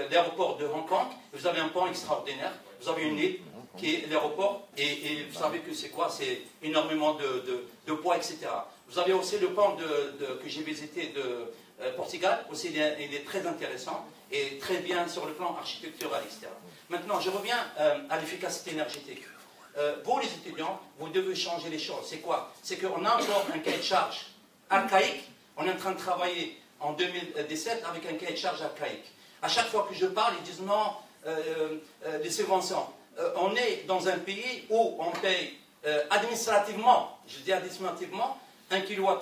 S8: l'aéroport de Hong Kong, vous avez un pont extraordinaire, vous avez une île qui est l'aéroport, et vous savez que c'est quoi? C'est énormément de poids, etc. Vous avez aussi le pont que j'ai visité Portugal, aussi il est très intéressant et très bien sur le plan architectural, etc. Maintenant, je reviens à l'efficacité énergétique. Vous, les étudiants, vous devez changer les choses. C'est quoi? C'est qu'on a encore un cahier de charge archaïque. On est en train de travailler en 2017 avec un cahier de charge archaïque. À chaque fois que je parle, ils disent non, les subventions. On est dans un pays où on paye administrativement, je dis administrativement, 1 kWh,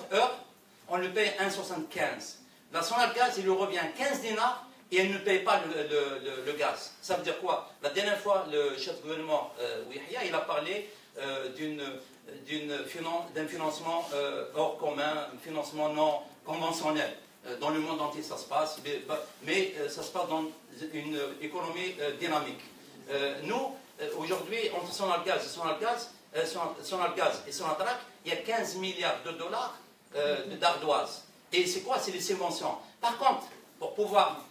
S8: on le paye 1,75. La Sonalgaz, il lui revient 15 dinars et elle ne paye pas le gaz. Ça veut dire quoi? La dernière fois, le chef de gouvernement, Ouihia, il a parlé d'un financement hors commun, un financement non conventionnel. Dans le monde entier, ça se passe, mais ça se passe dans une économie dynamique. Nous, aujourd'hui, entre Sonalgaz et Sonatrach, il y a 15 milliards de dollars d'ardoise. Et c'est quoi? C'est les subventions. Par contre, pour pouvoir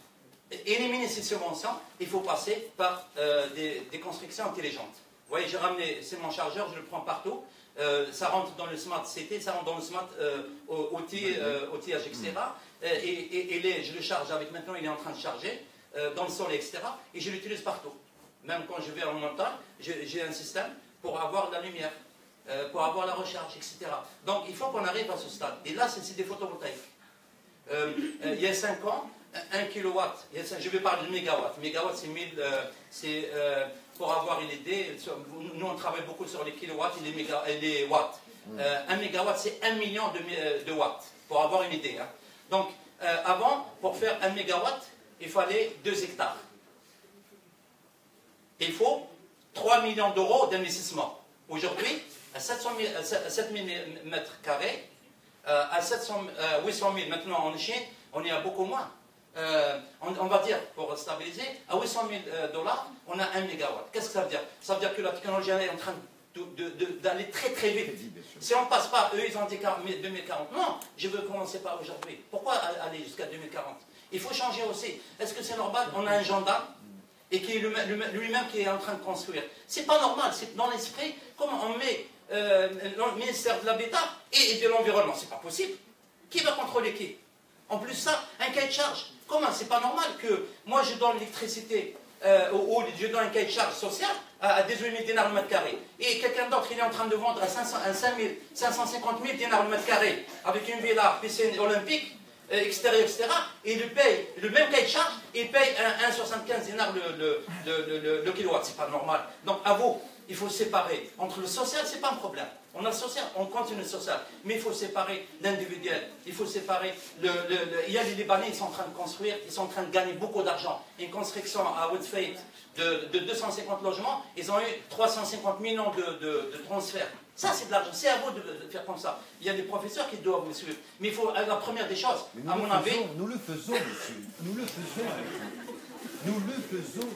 S8: éliminer ces subventions, il faut passer par des constructions intelligentes. Vous voyez, j'ai ramené, c'est mon chargeur, je le prends partout. Ça rentre dans le Smart CT, ça rentre dans le Smart outillage, etc. Et je le charge avec, maintenant il est en train de charger dans le soleil, etc. Et je l'utilise partout. Même quand je vais en montagne, j'ai un système pour avoir la lumière, pour avoir la recharge, etc. Donc il faut qu'on arrive à ce stade. Et là, c'est des photovoltaïques. Il y a 5 ans, 1 kW, je vais parler de mégawatts. Mégawatt, c'est pour avoir une idée, nous on travaille beaucoup sur les kilowatts et les watts. 1 mégawatt, c'est 1 million de watts, pour avoir une idée. Hein. Donc, avant, pour faire 1 mégawatt, il fallait 2 hectares. Il faut 3 millions d'euros d'investissement. Aujourd'hui, à 7 000 mètres carrés, à 800 000, maintenant en Chine, on est à beaucoup moins. On va dire, pour stabiliser, à 800 000 $, on a 1 mégawatt. Qu'est-ce que ça veut dire? Ça veut dire que la technologie est en train d'aller très très vite. Si on ne passe pas, eux ils ont dit 2040. Non, je veux commencer par aujourd'hui. Pourquoi aller jusqu'à 2040? Il faut changer aussi. Est-ce que c'est normal? On a un gendarme et qui est lui-même qui est en train de construire. C'est pas normal, c'est dans l'esprit, comment on met le ministère de l'Habitat et de l'Environnement. C'est pas possible. Qui va contrôler qui? En plus ça, un cahier de charge. Comment? C'est pas normal que moi je donne l'électricité ou je donne un cahier de charge social à 18 000 dinars le mètre carré. Et quelqu'un d'autre, il est en train de vendre à 550 000 dinars le mètre carré avec une villa, piscine olympique, extérieure, etc. Et il paye le même cahier de charge, il paye 1,75 dinars le kilowatt. C'est pas normal. Donc à vous, il faut séparer. Entre le social, c'est pas un problème. On a le social, on continue le social. Mais il faut séparer l'individuel. Il faut séparer il y a les Libanais, ils sont en train de construire, ils sont en train de gagner beaucoup d'argent. Une construction à Woodfate de 250 logements, ils ont eu 350 millions de transferts. Ça, c'est de l'argent. C'est à vous de faire comme ça. Il y a des professeurs qui doivent vous suivre. Mais il faut, la première des choses, à mon avis...
S9: Nous le faisons, monsieur. Nous le faisons. Nous le faisons.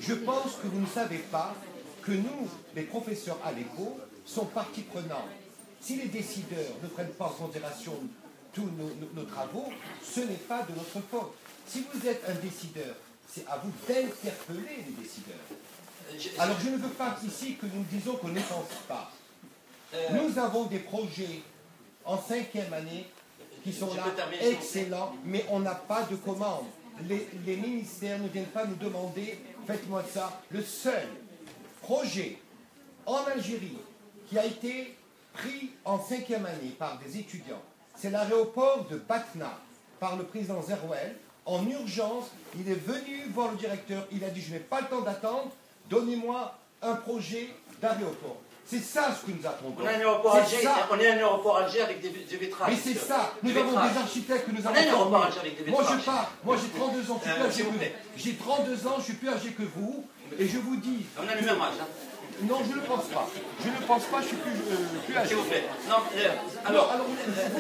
S9: Je pense que vous ne savez pas que nous, les professeurs à l'ECO, sont partie prenante. Si les décideurs ne prennent pas en considération tous nos travaux, ce n'est pas de notre faute. Si vous êtes un décideur, c'est à vous d'interpeller les décideurs. Alors je ne veux pas ici que nous disons qu'on ne pense pas. Nous avons des projets en 5e année qui sont là, excellents, mais on n'a pas de commande. Les ministères ne viennent pas nous demander, faites-moi ça. Le seul projet en Algérie qui a été pris en 5e année par des étudiants, c'est l'aéroport de Batna, par le président Zerouel. En urgence, il est venu voir le directeur, il a dit, je n'ai pas le temps d'attendre, donnez-moi un projet d'aéroport. C'est ça ce que nous attendons.
S8: On a un aéroport Alger, on est un aéroport Alger avec des vitrages.
S9: Mais c'est ça, nous avons des architectes que nous avons.
S8: On a un aéroport Alger avec des vitrages.
S9: Moi j'ai 32 ans, j'ai 32 ans, je suis plus âgé que vous, et je vous dis...
S8: On a le même âge, hein.
S9: Non, je ne pense pas. Je ne pense pas, je suis plus âgé.
S8: S'il vous plaît. Non, alors,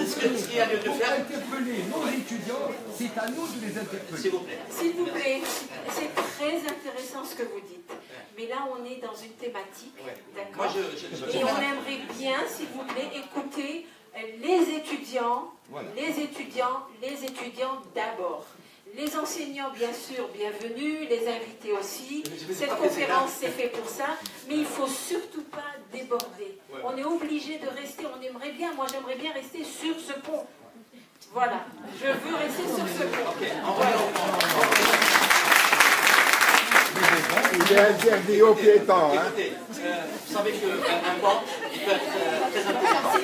S8: ce qu'il y a lieu de faire...
S9: Pour interpeller nos étudiants, c'est à nous de les interpeller.
S8: S'il vous plaît.
S10: S'il vous plaît, c'est très intéressant ce que vous dites. Mais là, on est dans une thématique, d'accord? Et on aimerait bien, s'il vous plaît, écouter les étudiants, voilà. les étudiants d'abord. Les enseignants, bien sûr, bienvenus, les invités aussi. Cette conférence, c'est fait pour ça, mais il ne faut surtout pas déborder. On est obligé de rester, on aimerait bien, moi j'aimerais bien rester sur ce pont. Voilà, je veux rester sur ce point.
S11: Il est interdit aux piétons.
S8: Écoutez, vous savez qu'un banc, il peut être très important.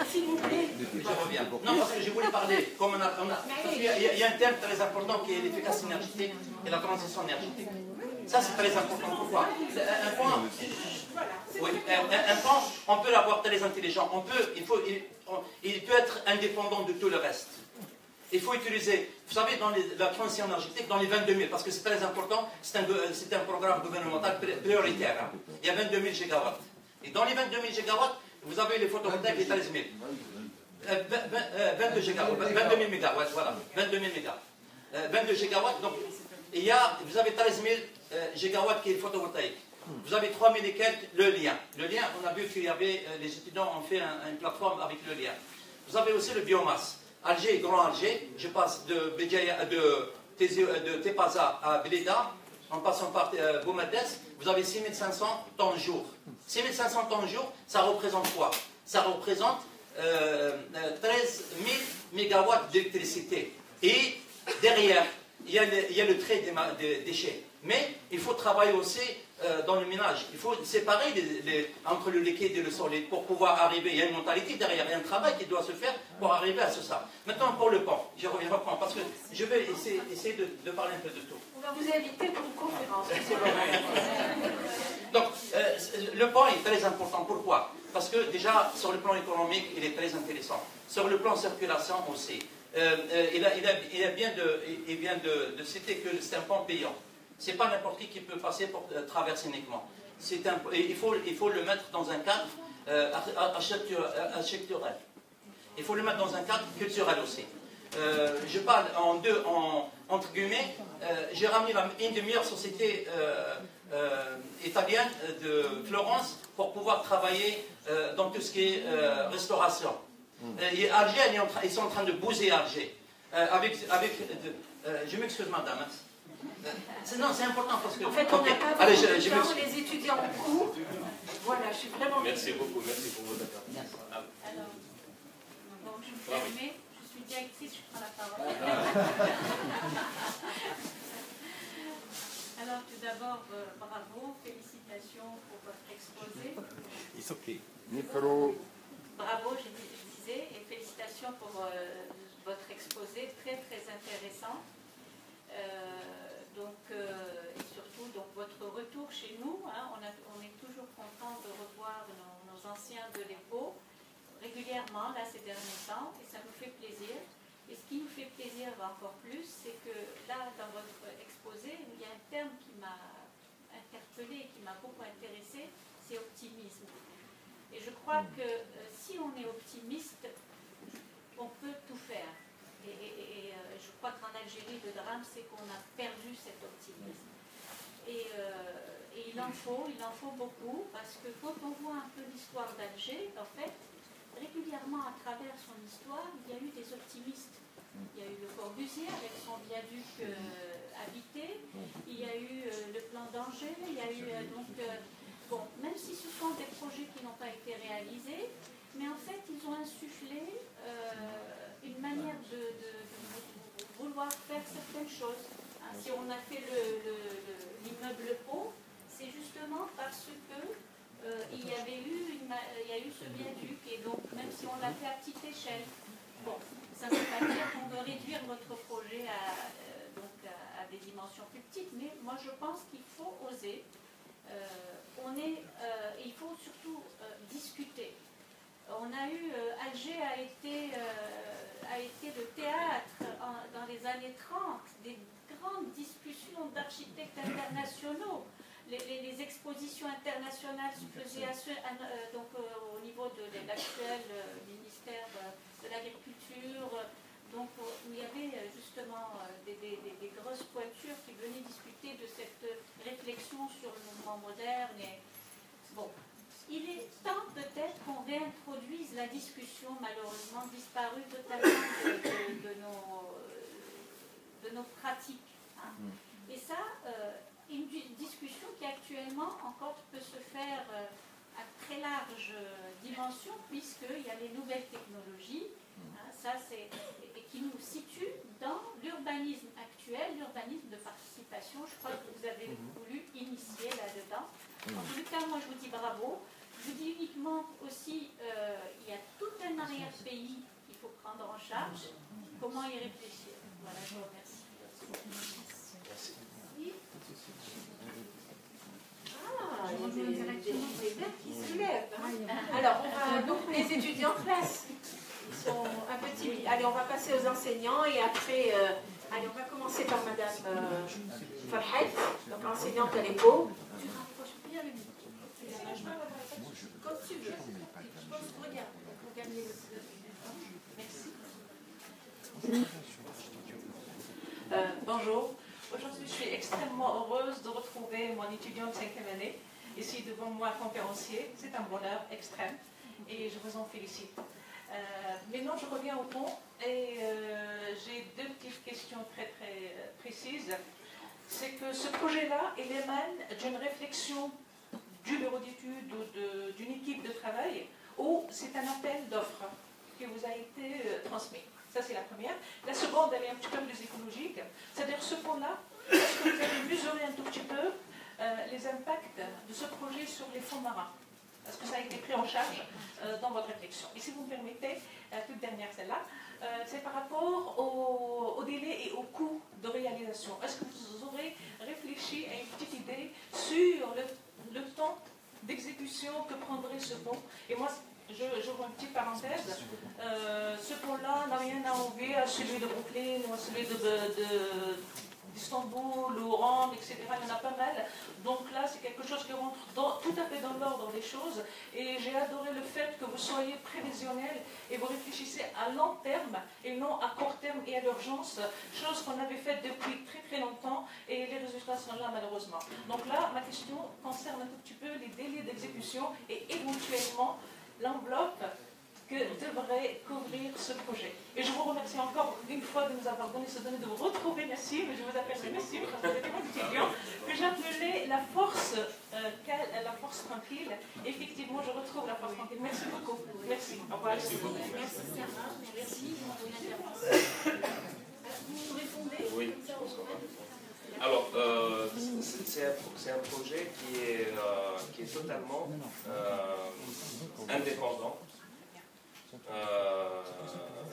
S10: S'il vous plaît.
S8: Je reviens. Non, parce que je voulais parler, comme il y a un terme très important qui est l'efficacité énergétique et la transition énergétique. Ça, c'est très important. Pourquoi? Un point, oui, un point, on peut l'avoir très intelligent. Il peut être indépendant de tout le reste. Il faut utiliser, vous savez, dans la transition énergétique, dans les 22 000, parce que c'est très important, c'est un programme gouvernemental prioritaire. Hein. Il y a 22 000 gigawatts. Et dans les 22 000 gigawatts, vous avez les photovoltaïques et 13 000. 22 gigawatts, 22 000 mégawatts, voilà, 22 000 mégawatts. 22 gigawatts, donc, vous avez 13 000 gigawatts qui est photovoltaïque. Vous avez 3 000 et quelques, le lien. Le lien, on a vu qu'il y avait, les étudiants ont fait une plateforme avec le lien. Vous avez aussi le biomasse. Alger, Grand Alger, je passe de Tepaza à Bleda, en passant par Boumerdès, vous avez 6500 tonnes jour. 6500 tonnes jour, ça représente quoi? Ça représente 13 000 mégawatts d'électricité. Et derrière, il y a le trait des déchets. Mais il faut travailler aussi dans le ménage. Il faut séparer entre le liquide et le solide pour pouvoir arriver. Il y a une mentalité derrière, il y a un travail qui doit se faire pour arriver à ça. Maintenant, pour le pont, je reviens au pont, parce que je vais essayer de parler un peu de tout.
S10: On va vous inviter pour une conférence.
S8: Donc, le pont est très important. Pourquoi? Parce que déjà, sur le plan économique, il est très intéressant. Sur le plan circulation aussi. Il vient de citer que c'est un pont payant. Ce n'est pas n'importe qui peut passer pour traverser uniquement. Il faut le mettre dans un cadre architectural. Il faut le mettre dans un cadre culturel aussi. Je parle entre guillemets, j'ai ramené une des meilleures sociétés italiennes de Florence pour pouvoir travailler dans tout ce qui est restauration. Et Alger, ils sont en train de bouger Alger. Je m'excuse madame. Non, c'est important parce que...
S10: En fait, on n'a pas beaucoup de temps, les étudiants ont cours. Voilà, je suis vraiment...
S1: Merci beaucoup, merci pour votre intervention.
S4: Alors, bon, je me permets, je suis directrice, je prends la parole. Alors, tout d'abord, bravo, félicitations pour votre exposé.
S11: It's okay. Micro.
S4: Bravo, je disais, et félicitations pour votre exposé, très très intéressant. Et surtout votre retour chez nous, hein, on est toujours content de revoir nos anciens de l'EPO régulièrement là ces derniers temps et ça nous fait plaisir. Et ce qui nous fait plaisir encore plus, c'est que là dans votre exposé, il y a un terme qui m'a interpellée, qui m'a beaucoup intéressée, c'est optimisme. Et je crois que si on est optimiste, on peut tout faire. Et je crois qu'en Algérie, le drame, c'est qu'on a perdu cet optimisme. Et il en faut beaucoup, parce que quand on voit un peu l'histoire d'Alger, en fait, régulièrement à travers son histoire, il y a eu des optimistes. Il y a eu le Corbusier avec son viaduc habité, il y a eu le plan d'Angers, il y a eu bon, même si ce sont des projets qui n'ont pas été réalisés, mais en fait, ils ont insufflé une manière de vouloir faire certaines choses. Hein, si on a fait l'immeuble haut, c'est justement parce que il y a eu ce viaduc, et donc même si on l'a fait à petite échelle, bon, ça ne veut pas dire qu'on veut réduire votre projet à des dimensions plus petites, mais moi je pense qu'il faut oser. Il faut surtout discuter. On a eu, Alger a été le théâtre dans les années 30 des grandes discussions d'architectes internationaux. Les expositions internationales se faisaient au niveau de l'actuel ministère de l'Agriculture. Donc il y avait justement des grosses pointures qui venaient discuter de cette réflexion sur le mouvement moderne. Bon, il est temps peut-être qu'on réintroduise la discussion, malheureusement disparue totalement de nos pratiques. Hein. Et ça, une discussion qui actuellement encore peut se faire à très large dimension, puisqu'il y a les nouvelles technologies Ça, et qui nous situe dans l'urbanisme actuel, l'urbanisme de participation. Je crois que vous avez voulu initier là-dedans. En tout cas, moi, je vous dis bravo. Je vous dis uniquement aussi, il y a tout un arrière-pays qu'il faut prendre en charge. Comment y réfléchir? Voilà, je vous remercie.
S1: Merci.
S10: Ah, il y a des verres qui se lèvent. Alors, donc les étudiants classent. Ils sont un peu timides. Allez, on va passer aux enseignants et après, allez, on va commencer par Madame Farhat, donc enseignante à l'EPO. Tu te rapproches bien le micro. Comme tu veux. Regarde,
S12: merci. Bonjour. Aujourd'hui, je suis extrêmement heureuse de retrouver mon étudiant de 5e année ici devant moi, conférencier. C'est un bonheur extrême et je vous en félicite. Maintenant, je reviens au fond et j'ai deux petites questions très précises. C'est que ce projet-là, il émane d'une réflexion du bureau d'études ou d'une équipe de travail ou c'est un appel d'offres qui vous a été transmis. Ça, c'est la première. La seconde, elle est un petit peu plus écologique. C'est-à-dire, ce point-là, est-ce que vous avez mesuré un tout petit peu les impacts de ce projet sur les fonds marins? Est-ce que ça a été pris en charge dans votre réflexion? Et si vous me permettez, la toute dernière, celle-là, c'est par rapport au délai et au coût de réalisation. Est-ce que vous aurez réfléchi à une petite idée sur le temps d'exécution que prendrait ce pont? Et moi, j'ouvre une petite parenthèse. Ce pont-là n'a rien à envier à celui de Brooklyn ou à celui d'Istanbul ou Rome, etc. Il y en a pas mal. Donc là, c'est quelque chose qui rentre tout à fait dans l'ordre des choses. Et j'ai adoré le fait que vous soyez prévisionnel et vous réfléchissez à long terme et non à court terme et à l'urgence, chose qu'on avait faite depuis très longtemps et les résultats sont là malheureusement. Donc là, ma question concerne un tout petit peu les délais d'exécution et éventuellement l'enveloppe que devrait couvrir ce projet. Et je vous remercie encore une fois de nous avoir donné ce donné de vous retrouver, merci, mais je vous appellerai merci parce que vous êtes mon étudiant, que j'appelais la force tranquille. Effectivement, je retrouve la force tranquille. Merci beaucoup. Merci. Au revoir.
S1: Merci beaucoup.
S4: Merci Sarah. Merci pour ton intervention. Vous répondez?
S1: Oui, je pense qu'on va répondre. Alors, c'est un projet qui est totalement indépendant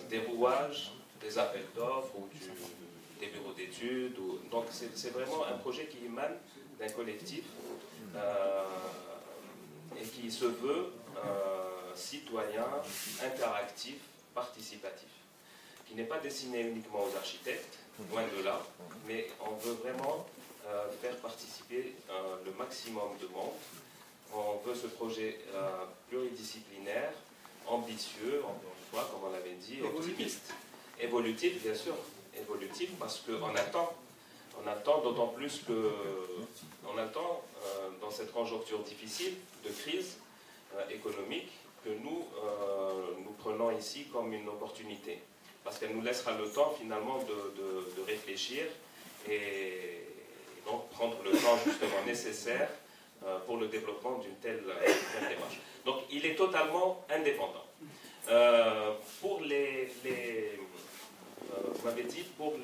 S1: des rouages, des appels d'offres ou des bureaux d'études. Donc c'est vraiment un projet qui émane d'un collectif et qui se veut citoyen, interactif, participatif, qui n'est pas destiné uniquement aux architectes, loin de là, mais on veut vraiment faire participer le maximum de monde. On veut ce projet pluridisciplinaire, ambitieux, encore une fois, comme on l'avait dit, optimiste, évolutif, bien sûr, évolutif, parce qu'on attend d'autant plus que, on attend dans cette conjoncture difficile de crise économique que nous prenons ici comme une opportunité, parce qu'elle nous laissera le temps finalement de réfléchir et donc prendre le temps justement nécessaire pour le développement d'une telle démarche. Donc il est totalement indépendant. Pour vous m'avez dit, pour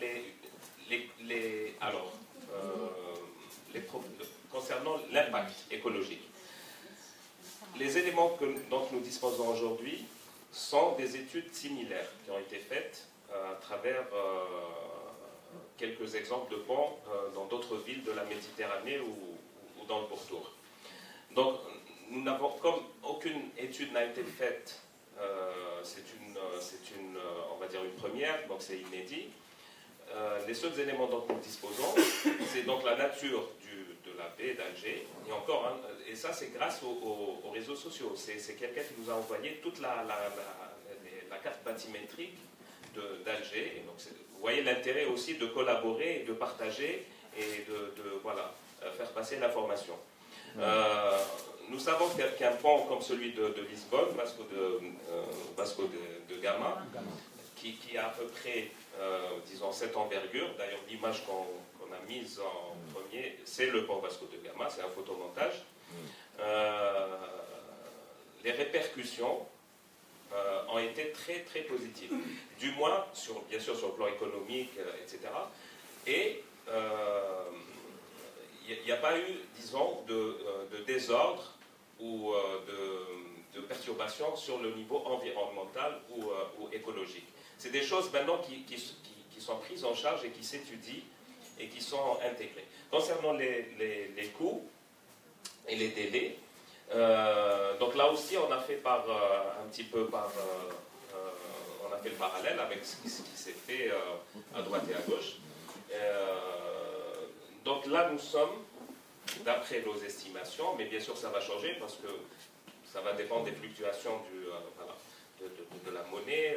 S1: concernant l'impact écologique, les éléments dont nous disposons aujourd'hui sont des études similaires qui ont été faites à travers quelques exemples de ponts dans d'autres villes de la Méditerranée ou dans le pourtour. Donc, nous n'avons, comme aucune étude n'a été faite, on va dire une première, donc c'est inédit. Les seuls éléments dont nous disposons, c'est donc la nature de la baie d'Alger, et encore, et ça c'est grâce aux réseaux sociaux. C'est quelqu'un qui nous a envoyé toute la carte bathymétrique d'Alger. Donc vous voyez l'intérêt aussi de collaborer et de partager et de voilà, faire passer l'information. Nous savons qu'un pont comme celui de Lisbonne, Vasco de Gama, qui a à peu près, disons, cette envergure, d'ailleurs l'image qu'on a mise en premier, c'est le pont Vasco de Gama, c'est un photomontage. Les répercussions ont été très très positifs. Du moins, bien sûr sur le plan économique, etc. Et il n'y a pas eu, disons, de désordre ou de perturbation sur le niveau environnemental ou écologique. C'est des choses maintenant qui sont prises en charge et qui s'étudient et qui sont intégrées. Concernant les coûts et les délais, donc là aussi on a fait on a fait le parallèle avec ce qui s'est fait à droite et à gauche. Donc là nous sommes, d'après nos estimations, mais bien sûr ça va changer parce que ça va dépendre des fluctuations de la monnaie,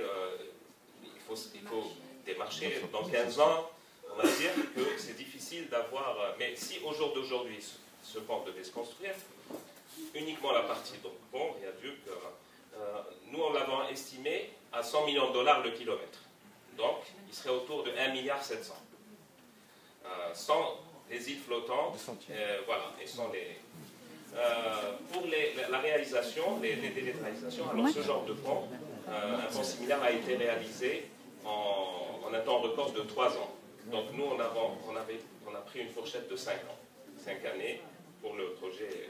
S1: il faut des marchés. Dans 15 ans, on va dire que c'est difficile d'avoir... Mais si au jour d'aujourd'hui, ce pont devait se construire, uniquement la partie pont, viaduc, nous on l'avons estimé à 100 millions de dollars le kilomètre. Donc, il serait autour de 1,7 milliard. Sans les îles flottantes, voilà, et sans les... pour la réalisation, les délais de réalisation, alors ce genre de pont, un pont similaire a été réalisé en un temps record de 3 ans. Donc nous, on a pris une fourchette de 5 ans. 5 années pour le projet.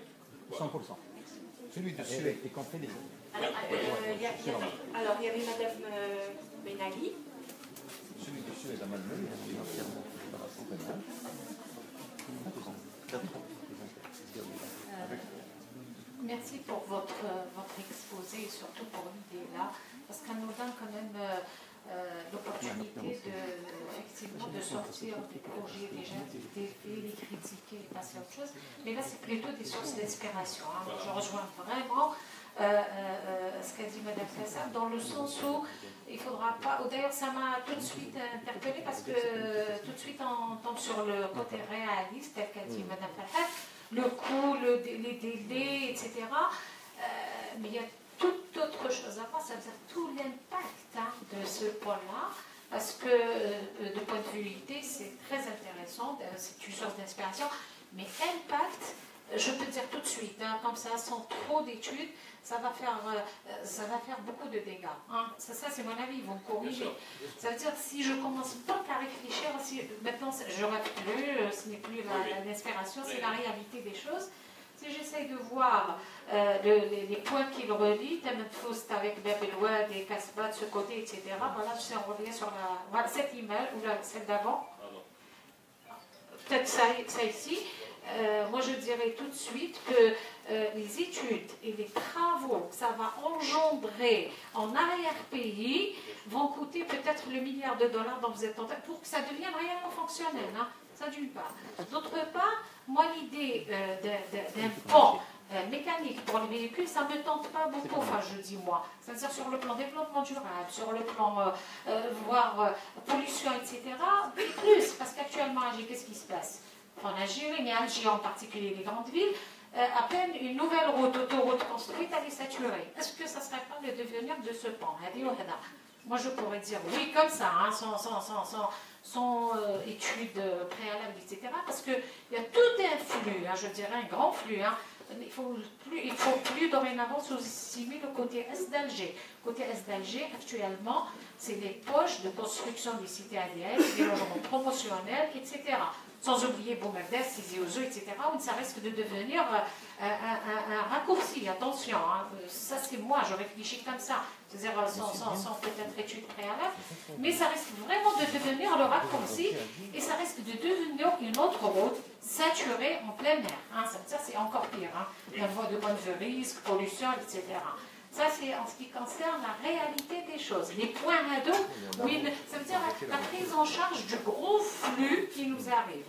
S1: Voilà.
S9: 100%. Celui de Suez est compris des...
S10: Alors, il y avait Madame Benali.
S9: Celui de Suez a mal mené.
S4: Merci pour votre exposé et surtout pour l'idée là, parce qu'elle nous donne quand même l'opportunité effectivement de sortir des projets déjà faits, les critiquer et passer à autre chose. Mais là, c'est plutôt des sources d'inspiration. Hein. Je rejoins vraiment ce qu'a dit Mme Kassab, dans le sens où il ne faudra pas... D'ailleurs, ça m'a tout de suite interpellée parce que tout de suite on tombe sur le côté réaliste, tel qu'a dit Mme Farhat, le coût, les délais, etc. Mais il y a toute autre chose à voir, ça veut dire tout l'impact de ce point-là, parce que de point de vue idée, c'est très intéressant, c'est une source d'inspiration, mais impact, je peux dire tout de suite, hein, comme ça, sans trop d'études, ça va faire beaucoup de dégâts. Hein. Ça c'est mon avis, ils vont corriger. Ça veut dire si je commence pas à réfléchir, maintenant je rêve plus, ce n'est plus l'inspiration, c'est la réalité des choses. Si j'essaye de voir les points qu'il relie, Tamed Foust avec Bab el-Oued et Kasbah de ce côté, etc., voilà, je sais relier sur cette image, ou celle d'avant, peut-être ça ici. Moi je dirais tout de suite que les études et les travaux que ça va engendrer en arrière-pays vont coûter peut-être le $1 milliard dont vous êtes en train, pour que ça devienne réellement fonctionnel. Hein. Ça d'une part. D'autre part, moi l'idée d'un pont mécanique pour les véhicules, ça ne me tente pas beaucoup, enfin je dis moi. C'est-à-dire sur le plan développement durable, sur le plan voire pollution, etc. Et plus, parce qu'actuellement, qu'est-ce qui se passe en Algérie, mais Alger en particulier, les grandes villes, à peine une nouvelle autoroute construite, elle est saturée. Est-ce que ça ne serait pas le devenir de ce pont? Moi, je pourrais dire oui comme ça, hein, sans études préalables, etc. Parce qu'il y a tout un flux, hein, je dirais un grand flux. Hein. Il ne faut plus dorénavant sous-estimer le côté est d'Alger. Côté est d'Alger, actuellement, c'est les poches de construction des cités ADN, des logements promotionnels, etc. Sans oublier Boumerdès, Sisi Ouzou, etc., où ça risque de devenir un raccourci. Attention, hein. Ça c'est moi, je réfléchis comme ça, c'est-à-dire sans peut-être étude préalable, mais ça risque vraiment de devenir le raccourci et ça risque de devenir une autre route saturée en plein air. Hein. Ça c'est encore pire. Hein. La voie de bonne vue, risque, pollution, etc. Ça, c'est en ce qui concerne la réalité des choses. Les points à dos, oui, ça veut dire la prise en charge du gros flux qui nous arrive.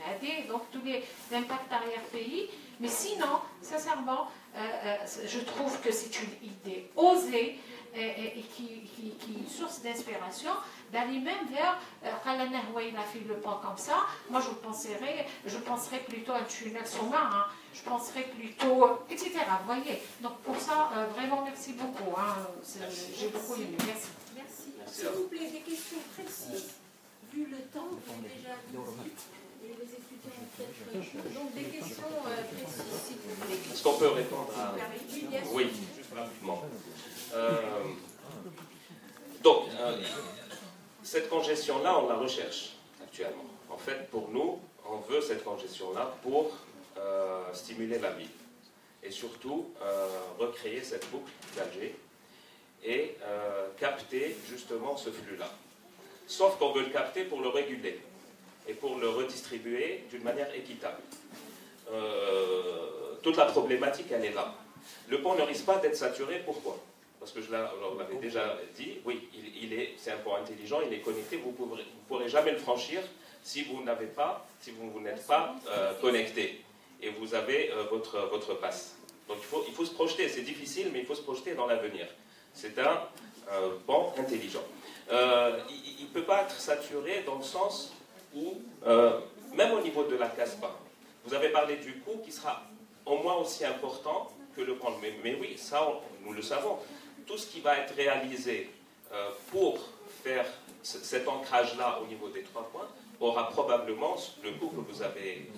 S4: Donc, tous les impacts arrière-pays. Mais sinon, sincèrement, je trouve que c'est une idée osée et qui est source d'inspiration d'aller même vers il a fait le pont comme ça. Moi, je penserais plutôt à un tunnel sous-marin. Je penserais plutôt, etc. Vous voyez. Donc, pour ça, vraiment, merci beaucoup. Hein. J'ai beaucoup aimé. Merci.
S10: Merci. S'il vous plaît, des questions précises. Vu le temps, vous avez déjà dit. Et les étudiants peut-être. Donc, des questions précises, si vous voulez.
S1: Est-ce qu'on peut répondre à...
S10: Oui, bien sûr.
S1: Oui, juste rapidement. cette congestion-là, on la recherche actuellement. En fait, pour nous, on veut cette congestion-là pour stimuler la ville. Et surtout, recréer cette boucle d'Alger et capter justement ce flux-là. Sauf qu'on veut le capter pour le réguler et pour le redistribuer d'une manière équitable. Toute la problématique, elle est là. Le pont ne risque pas d'être saturé, pourquoi? Parce que on l'avait déjà dit, oui, c'est un pont intelligent, il est connecté, vous ne pourrez jamais le franchir si vous n'êtes pas connecté et vous avez votre passe. Donc il faut se projeter, c'est difficile, mais il faut se projeter dans l'avenir. C'est un pont intelligent. Il ne peut pas être saturé dans le sens où, même au niveau de la Casbah, vous avez parlé du coût qui sera au moins aussi important que le pont. Mais oui, ça, nous le savons. Tout ce qui va être réalisé pour faire cet ancrage-là au niveau des 3 points aura probablement le coût que vous avez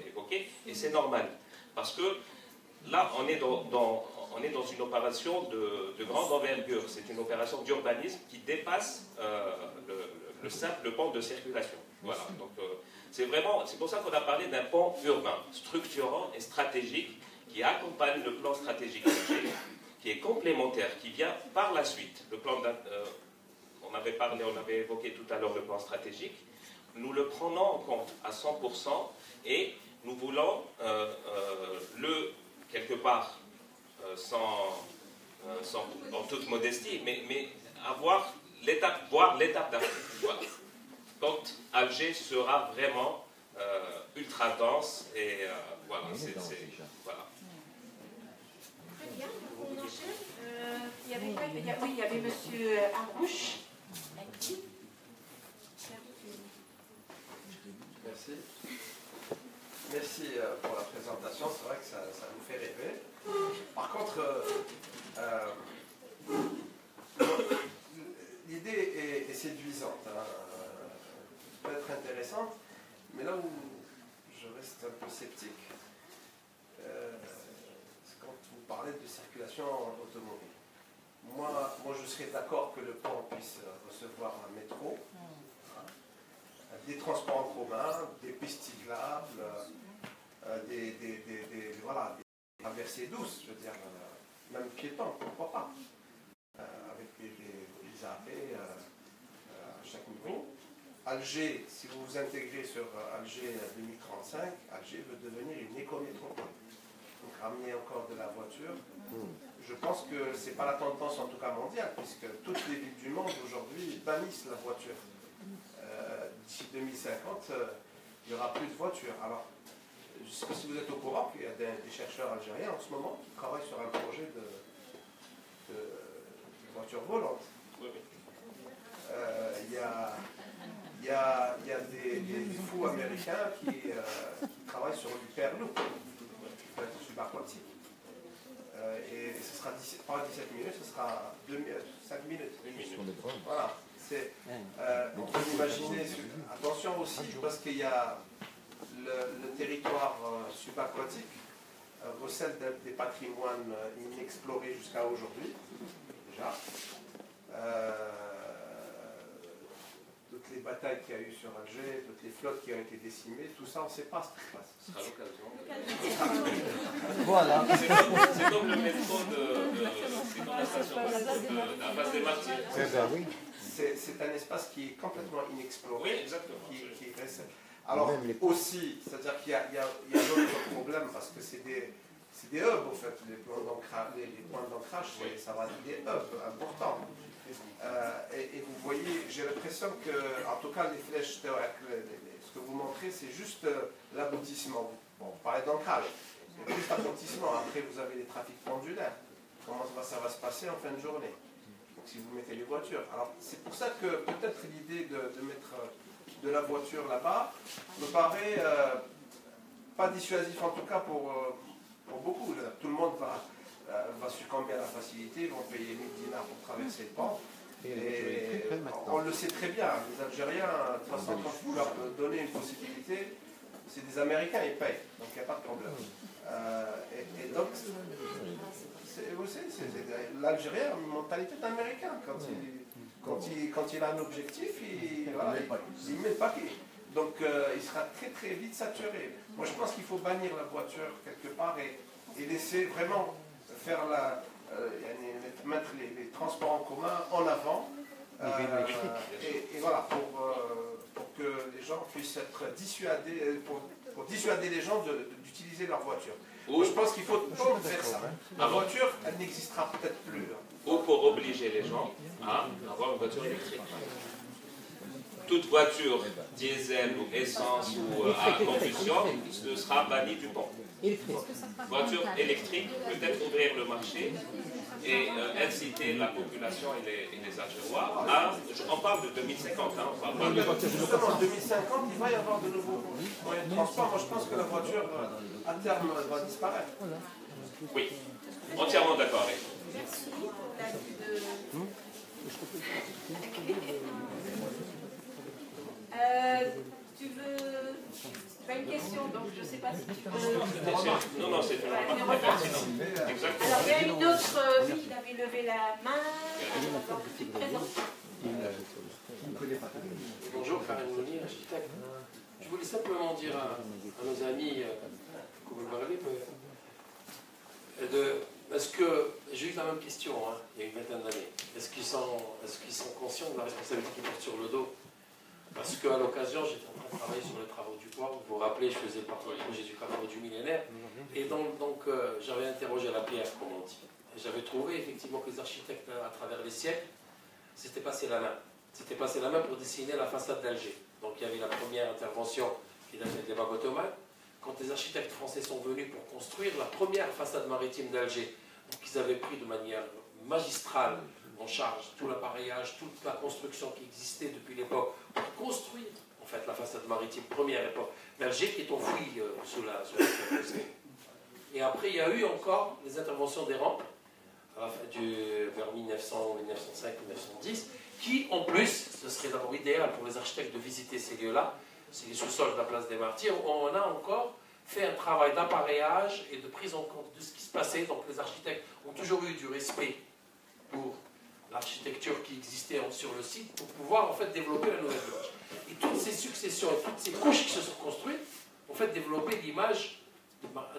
S1: évoqué, et c'est normal. Parce que là, on est dans une opération de grande envergure. C'est une opération d'urbanisme qui dépasse le simple pont de circulation. Voilà. Donc, c'est pour ça qu'on a parlé d'un pont urbain, structurant et stratégique, qui accompagne le plan stratégique qui est complémentaire, qui vient par la suite. Le plan, on avait évoqué tout à l'heure le plan stratégique. Nous le prenons en compte à 100% et nous voulons quelque part, en toute modestie, mais voir l'étape d'après. Voilà. Quand Alger sera vraiment ultra dense et voilà, voilà.
S10: Très bien, on enchaîne. Il y avait monsieur Arouche.
S13: Merci. Merci pour la présentation, c'est vrai que ça nous fait rêver. Par contre, l'idée est séduisante, hein, peut être intéressante, mais là où je reste un peu sceptique, c'est quand vous parlez de circulation automobile. Moi, je serais d'accord que le pont puisse recevoir un métro, des transports en commun, des pistes cyclables, des traversées douces, je veux dire, même piétons, pourquoi pas, avec des arrêts à chaque niveau. Alger, si vous vous intégrez sur Alger 2035, Alger veut devenir une écométropole. Donc ramener encore de la voiture. Je pense que ce n'est pas la tendance en tout cas mondiale, puisque toutes les villes du monde aujourd'hui bannissent la voiture. D'ici 2050, il n'y aura plus de voitures. Alors, je ne sais pas si vous êtes au courant qu'il y a des chercheurs algériens en ce moment qui travaillent sur un projet de voiture volante. Il y a des fous américains qui travaillent sur l'hyperloop, qui peut être subaquatique. Et ce sera pas 17 minutes, ce sera 5 minutes. Voilà. On peut imaginer, attention aussi, parce qu'il y a le territoire subaquatique recèle des patrimoines inexplorés jusqu'à aujourd'hui, déjà. Toutes les batailles qu'il y a eu sur Alger, toutes les flottes qui ont été décimées, tout ça, on ne sait pas ce qui se passe. Ce sera l'occasion.
S1: Voilà. C'est comme le métro c'est comme la station de la base des Martyrs.
S13: C'est un espace qui est complètement inexploré.
S1: Oui, exactement.
S13: Qui reste. Alors, aussi, c'est-à-dire qu'il y a d'autres problèmes, parce que c'est des hubs, en fait, les points d'ancrage, ça va être des hubs importants. Et vous voyez, j'ai l'impression que, en tout cas, les flèches, ce que vous montrez, c'est juste l'aboutissement. Bon, vous parlez d'ancrage, c'est juste l'aboutissement. Après, vous avez les trafics pendulaires. Comment ça va se passer en fin de journée? Donc, si vous mettez les voitures. Alors, c'est pour ça que peut-être l'idée de mettre de la voiture là-bas me paraît pas dissuasif, en tout cas pour beaucoup. Tout le monde va succomber à la facilité, vont payer 1000 dinars pour traverser le pont. Et on le sait très bien, les Algériens, de toute façon, quand vous leur donnez une possibilité, c'est des Américains, ils payent, donc il n'y a pas de problème. Et donc, l'Algérien a une mentalité d'Américain. Quand Quand il a un objectif, il met le paquet. Donc il sera très très vite saturé. Moi je pense qu'il faut bannir la voiture quelque part et laisser vraiment faire mettre les transports en commun en avant. Et voilà, pour que les gens puissent être dissuadés, pour dissuader les gens d'utiliser leur voiture. Moi, je pense qu'il faut faire ça. La voiture, elle n'existera peut-être plus.
S1: Ou pour obliger les gens à avoir une voiture électrique. Toute voiture diesel ou essence ou à combustion ne sera bannie du pont. Voiture électrique, peut-être ouvrir le marché et inciter la population et les Algérois à... On parle de 2050, hein, on parle de...
S13: Justement, en 2050, il va y avoir de nouveaux moyens de transport. Moi, je pense que la voiture, à terme, va disparaître.
S1: Oui, entièrement d'accord avec vous.
S10: Merci. Tu veux... Pas une question, donc je ne sais pas si tu veux...
S1: Non, c'est une remarque.
S10: Alors, il y a une autre... Oui, il avait levé la main. Tu te présentes.
S14: Bonjour, Karim Mouni, architecte. Je voulais simplement dire à nos amis, que vous parlez, est-ce que j'ai eu la même question il y a une vingtaine d'années. Est-ce qu'ils sont conscients de la responsabilité qu'ils portent sur le dos? Parce qu'à l'occasion, j'étais en train de travailler sur les travaux du port. Vous vous rappelez, je faisais partie du projet du carrefour du millénaire. Et donc j'avais interrogé la pierre, comme on dit. J'avais trouvé effectivement que les architectes, à travers les siècles, s'étaient passé la main. S'étaient passé la main pour dessiner la façade d'Alger. Donc il y avait la première intervention qui datait de l'époque ottomane. Quand les architectes français sont venus pour construire la première façade maritime d'Alger, donc ils avaient pris de manière magistrale en charge tout l'appareillage, toute la construction qui existait depuis l'époque pour construire en fait la façade maritime première époque d'Alger qui est enfouie sous la côte. Et après il y a eu encore les interventions des rampes vers 1900, 1905, 1910 qui en plus, ce serait d'abord idéal pour les architectes de visiter ces lieux-là, c'est les sous-sols de la place des Martyrs, où on a encore fait un travail d'appareillage et de prise en compte de ce qui se passait. Donc les architectes ont toujours eu du respect pour l'architecture qui existait sur le site pour pouvoir en fait développer la nouvelle image. Et toutes ces successions et toutes ces couches qui se sont construites ont fait développer l'image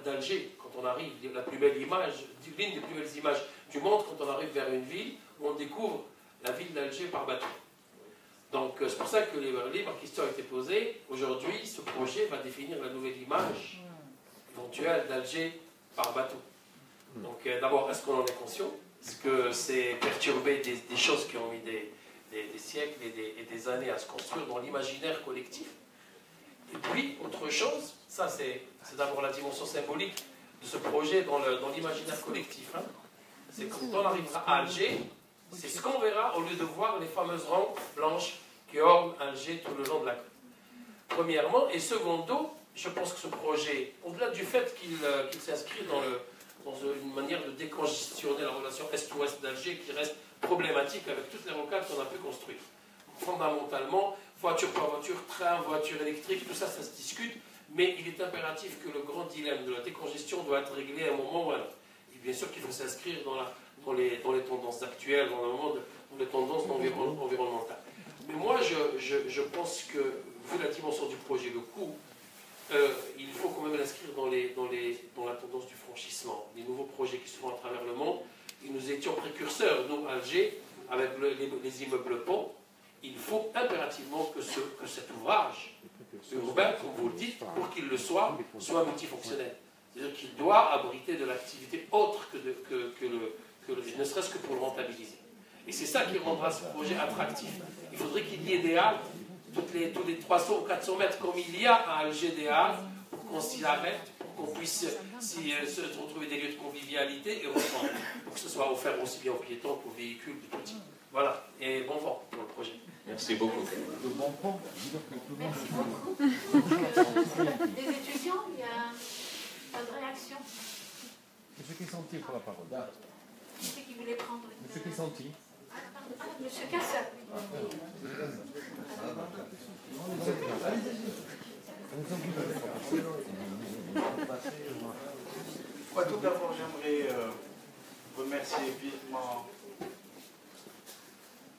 S14: d'Alger. Quand on arrive, la plus belle image, l'une des plus belles images du monde, quand on arrive vers une ville où on découvre la ville d'Alger par bateau. Donc c'est pour ça que ma question a été posée. Aujourd'hui, ce projet va définir la nouvelle image éventuelle d'Alger par bateau. Donc d'abord, est-ce qu'on en est conscient? Est-ce que c'est perturber des choses qui ont mis des siècles et des années à se construire dans l'imaginaire collectif? Et puis, autre chose, ça c'est d'abord la dimension symbolique de ce projet dans l'imaginaire collectif. C'est quand on arrivera à Alger, c'est ce qu'on verra au lieu de voir les fameuses rampes blanches qui ornent Alger tout le long de la côte. Premièrement, et secondo, je pense que ce projet, au-delà du fait qu'il s'inscrit dans une manière de décongestionner la relation est-ouest d'Alger qui reste problématique avec toutes les rocades qu'on a pu construire. Fondamentalement, voiture par voiture, train, voiture électrique, tout ça, ça se discute, mais il est impératif que le grand dilemme de la décongestion doit être réglé à un moment ou à l'autre. Et bien sûr qu'il faut s'inscrire dans les tendances actuelles, dans les tendances environnementales. Mais moi, je pense que, vu la dimension du projet, le coût, il faut quand même l'inscrire dans la tendance du franchissement. Les nouveaux projets qui se font à travers le monde, et nous étions précurseurs, nous, Alger, avec les immeubles ponts. Il faut impérativement que cet ouvrage urbain, comme vous le dites, pour qu'il le soit multifonctionnel. C'est-à-dire qu'il doit abriter de l'activité autre ne serait-ce que pour le rentabiliser. Et c'est ça qui rendra ce projet attractif. Il faudrait qu'il y ait des halles, tous les 300 ou 400 mètres comme il y a à Alger des halles, pour qu'on s'y arrête, pour qu'on puisse se retrouver des lieux de convivialité et reprendre, pour que ce soit offert aussi bien aux piétons qu'aux véhicules de tout type. Voilà, et bon vent pour le projet.
S1: Merci beaucoup.
S10: Merci beaucoup. Les étudiants, il y a pas de réaction.
S9: Monsieur Kessanti pour la parole.
S10: Qui c'est qui voulait prendre
S9: Monsieur Kessanti.
S10: Monsieur Cassa.
S15: Tout d'abord, j'aimerais remercier vivement,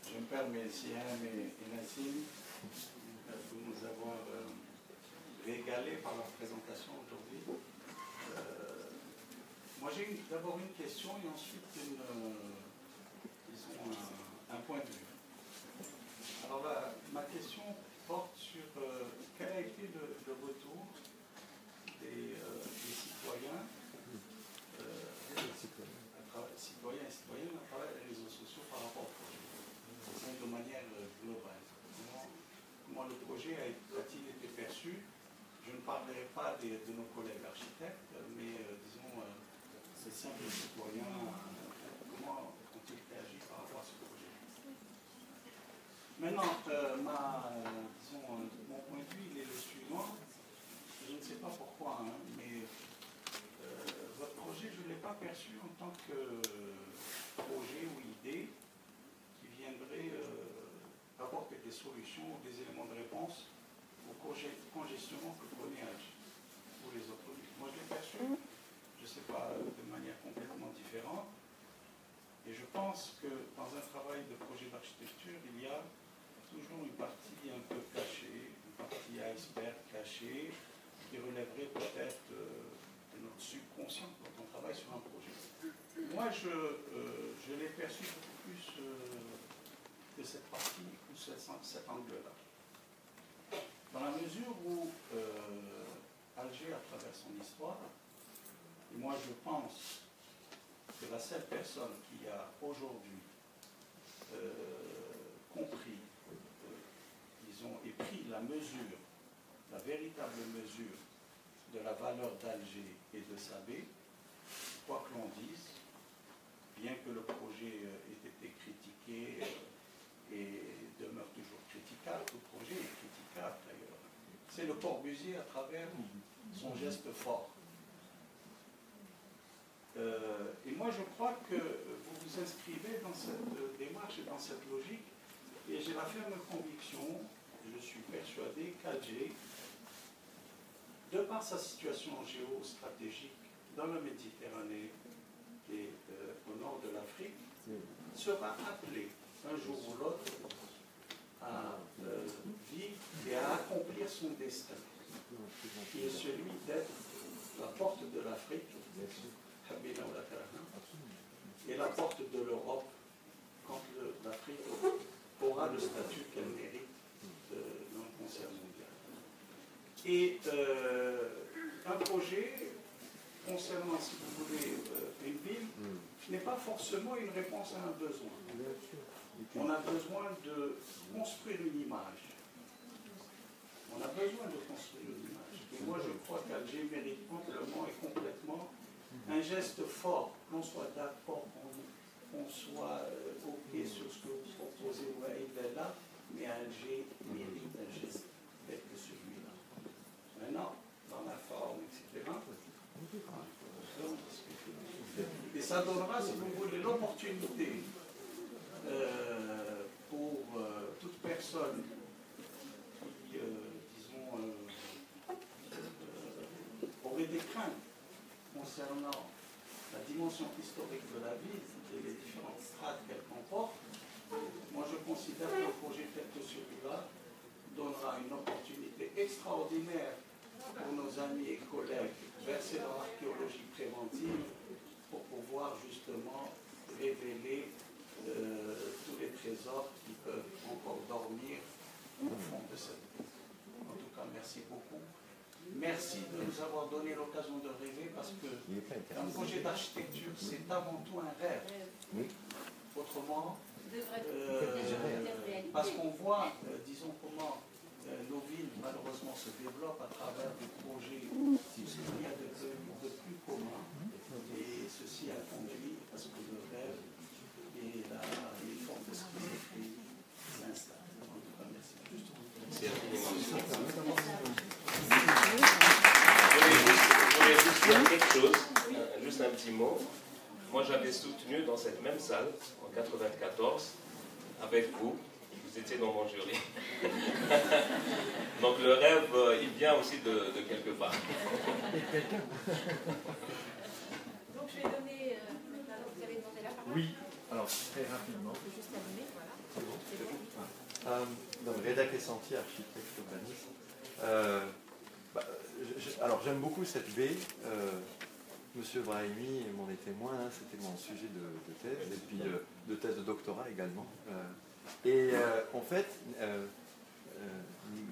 S15: je me
S16: remercier et Nassim pour nous avoir régalé par leur présentation aujourd'hui. Moi j'ai d'abord une question et ensuite un point de vue. Alors ma question porte sur quel a été le retour des citoyens, citoyens et citoyennes à travers les réseaux sociaux par rapport au projet, de manière globale. Comment le projet a-t-il été perçu? Je ne parlerai pas de nos collègues architectes, mais disons ces simples citoyens, comment ont-ils réagi par rapport à ce projet? Maintenant, mon point de vue il est le suivant. Je ne sais pas pourquoi, mais votre projet, je ne l'ai pas perçu en tant que projet ou idée qui viendrait apporter des solutions ou des éléments de réponse au congestionnement que connaît Alger ou les autres villes. Moi, je l'ai perçu, je ne sais pas, de manière complètement différente. Et je pense que dans un travail de projet d'architecture, il y a toujours une partie un peu cachée, une partie iceberg cachée, qui relèverait peut-être de notre subconscient quand on travaille sur un projet. Moi, je l'ai perçu beaucoup plus de cette partie, ou cet angle-là. Dans la mesure où Alger, à travers son histoire, et moi je pense que la seule personne qui a aujourd'hui compris, disons, et pris la mesure, la véritable mesure de la valeur d'Alger et de sa baie, quoi que l'on dise, bien que le projet ait été critiqué et demeure toujours critiquable, le projet est critiquable d'ailleurs. C'est le Corbusier à travers son geste fort. Et moi je crois que vous vous inscrivez dans cette démarche et dans cette logique, et j'ai la ferme conviction, je suis persuadé qu'Alger, de par sa situation géostratégique dans la Méditerranée et au nord de l'Afrique, sera appelé un jour ou l'autre à vivre et à accomplir son destin, qui est celui d'être la porte de l'Afrique et la porte de l'Europe quand l'Afrique aura le statut qu'elle mérite dans le concert mondial. Et un projet concernant, si vous voulez, une ville, n'est pas forcément une réponse à un besoin. On a besoin de construire une image. On a besoin de construire une image. Et moi, je crois qu'Alger mérite amplement et complètement un geste fort, qu'on soit d'accord, qu'on soit OK sur ce que vous proposez, là, mais Alger mérite un geste tel que celui-là. Maintenant, dans la forme, etc., et ça donnera, si vous voulez, l'opportunité pour toute personne qui, disons, aurait des craintes concernant la dimension historique de la ville et les différentes strates qu'elle comporte. Moi, je considère qu'un projet tel que celui-là donnera une opportunité extraordinaire pour nos amis et collègues versés dans l'archéologie préventive pour pouvoir justement révéler tous les trésors qui peuvent encore dormir au fond de cette ville. En tout cas, merci beaucoup. Merci de nous avoir donné l'occasion de rêver, parce que un projet d'architecture, c'est avant tout un rêve. Autrement, parce qu'on voit, disons, comment nos villes, malheureusement, se développent à travers des projets où il y a de plus commun. Et ceci a conduit à ce que le rêve et les formes de schizophrénie s'installent. En tout cas, merci.
S1: Je voulais juste dire quelque chose, juste un petit mot. Moi, j'avais soutenu dans cette même salle, en 1994, avec vous. Vous étiez dans mon jury. Donc le rêve, il vient aussi de quelque part.
S4: Donc je vais donner... vous avez demandé la parole?
S17: Oui. Alors, très rapidement.
S4: On peut juste allumer, voilà.
S17: C'est bon,
S4: c'est bon.
S17: Donc, Reda Kessanti, architecte urbaniste. Alors, j'aime beaucoup cette baie. Monsieur Brahimi m'en est témoin, hein, c'était mon sujet de thèse, et puis de thèse de doctorat également. En fait,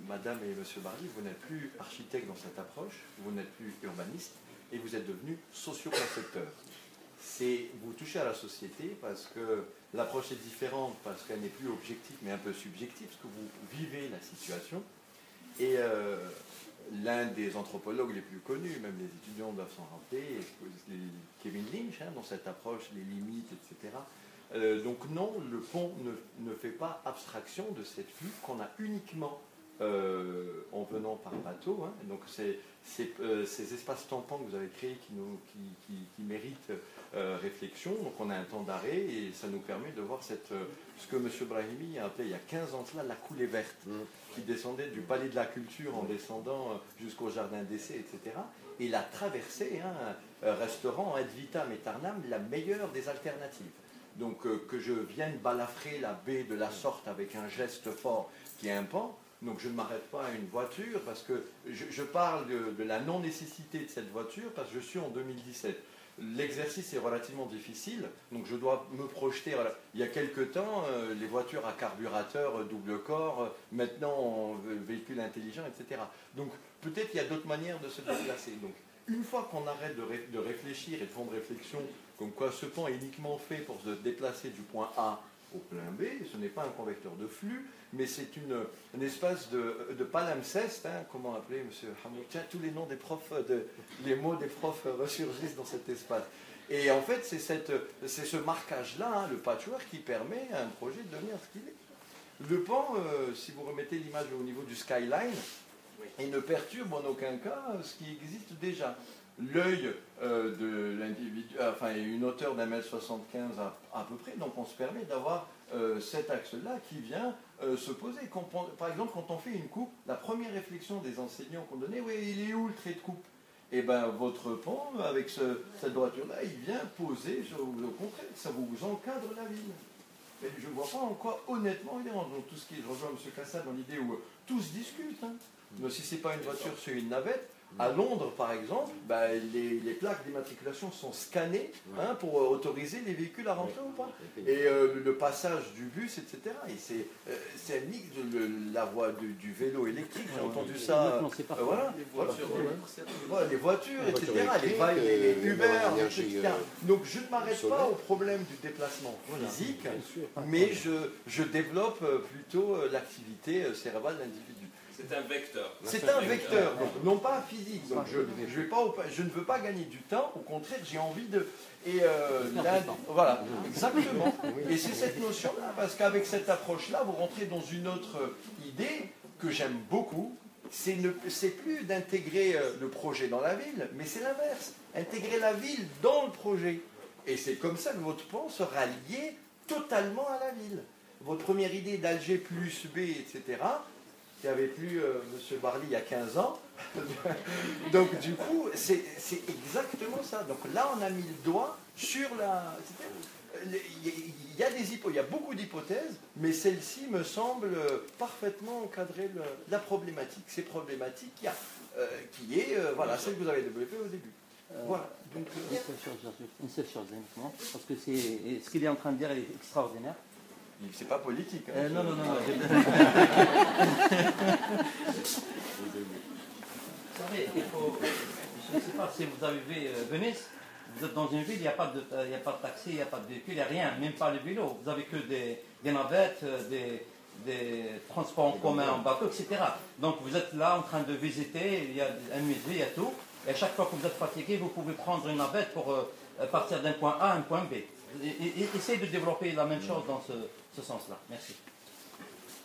S17: Madame et Monsieur Barly, vous n'êtes plus architecte dans cette approche, vous n'êtes plus urbaniste, et vous êtes devenu socio-concepteur. Vous touchez à la société parce que l'approche est différente, parce qu'elle n'est plus objective mais un peu subjective, parce que vous vivez la situation. Et l'un des anthropologues les plus connus, même les étudiants doivent s'en rappeler, Kevin Lynch, hein, dans cette approche, les limites, etc. Donc non, le pont ne fait pas abstraction de cette vue qu'on a uniquement en venant par bateau. Hein. Donc ces espaces tampons que vous avez créés qui méritent réflexion. Donc on a un temps d'arrêt et ça nous permet de voir ce que M. Brahimi a appelé il y a 15 ans cela la coulée verte, qui descendait du palais de la culture en descendant jusqu'au jardin d'essai, etc. Et la traversée, hein, restaurant ad vitam aeternam, la meilleure des alternatives. Donc que je vienne balafrer la baie de la sorte avec un geste fort qui est un pan. Donc je ne m'arrête pas à une voiture parce que je parle de la non-nécessité de cette voiture parce que je suis en 2017. L'exercice est relativement difficile, donc je dois me projeter. Voilà. Il y a quelque temps, les voitures à carburateur double corps, maintenant véhicules intelligents, etc. Donc peut-être qu'il y a d'autres manières de se déplacer. Donc une fois qu'on arrête de réfléchir et de fond de réflexion, comme quoi ce pont est uniquement fait pour se déplacer du point A au point B, ce n'est pas un convecteur de flux, mais c'est une espèce de palimpseste, hein, comment appeler M. Hamoud, tiens, tous les noms des profs, les mots des profs ressurgissent dans cet espace. Et en fait, c'est ce marquage-là, hein, le patchwork, qui permet à un projet de devenir ce qu'il est. Le pont, si vous remettez l'image au niveau du skyline, il ne perturbe en aucun cas ce qui existe déjà. L'œil de l'individu, enfin une hauteur d'1,75 m à peu près, donc on se permet d'avoir cet axe-là qui vient se poser. Par exemple, quand on fait une coupe, la première réflexion des enseignants qu'on donnait, oui, il est où le trait de coupe? Et bien votre pont, avec cette droiture-là, il vient poser, au contraire, ça vous encadre la ville. Et je ne vois pas en quoi, honnêtement, il est dans tout ce qui est, je rejoins M. Kassab dans l'idée où tout se discute. Hein. Mais si ce n'est pas une voiture, c'est une navette. À Londres, par exemple, les plaques d'immatriculation sont scannées, hein, pour autoriser les véhicules à rentrer ou pas. Et le passage du bus, etc. Et c'est un mix de la voie du vélo électrique. J'ai entendu ça. Voilà. Les voitures, etc. Les Uber, etc. Donc je ne m'arrête pas au problème du déplacement physique, mais je développe plutôt l'activité cérébrale de l'individu.
S1: C'est un vecteur.
S17: C'est un vecteur, donc non pas physique. Donc je ne veux pas gagner du temps, au contraire, j'ai envie de... voilà, exactement. Et c'est cette notion-là, parce qu'avec cette approche-là, vous rentrez dans une autre idée que j'aime beaucoup. C'est plus d'intégrer le projet dans la ville, mais c'est l'inverse. Intégrer la ville dans le projet. Et c'est comme ça que votre pont sera lié totalement à la ville. Votre première idée d'Alger plus B, etc., qui avait plu M. Barly il y a 15 ans. Donc du coup, c'est exactement ça. Donc là, on a mis le doigt sur la... Il y a beaucoup d'hypothèses, mais celle-ci me semble parfaitement encadrer la problématique. C'est problématique qui est voilà, celle que vous avez développée au début. Voilà. Donc,
S6: une seule chose uniquement, parce que ce qu'il est en train de dire est extraordinaire.
S17: C'est pas politique. Hein,
S6: non. Vous savez, je ne sais pas si vous arrivez à Venise, vous êtes dans une ville, il n'y a pas de taxi, il n'y a pas de véhicule, il n'y a rien, même pas le vélo. Vous n'avez que des navettes, des transports en commun en bateau, etc. Donc vous êtes là en train de visiter, il y a un musée, il y a tout. Et à chaque fois que vous êtes fatigué, vous pouvez prendre une navette pour partir d'un point A à un point B. Essayez de développer la même chose dans ce sens-là. Merci.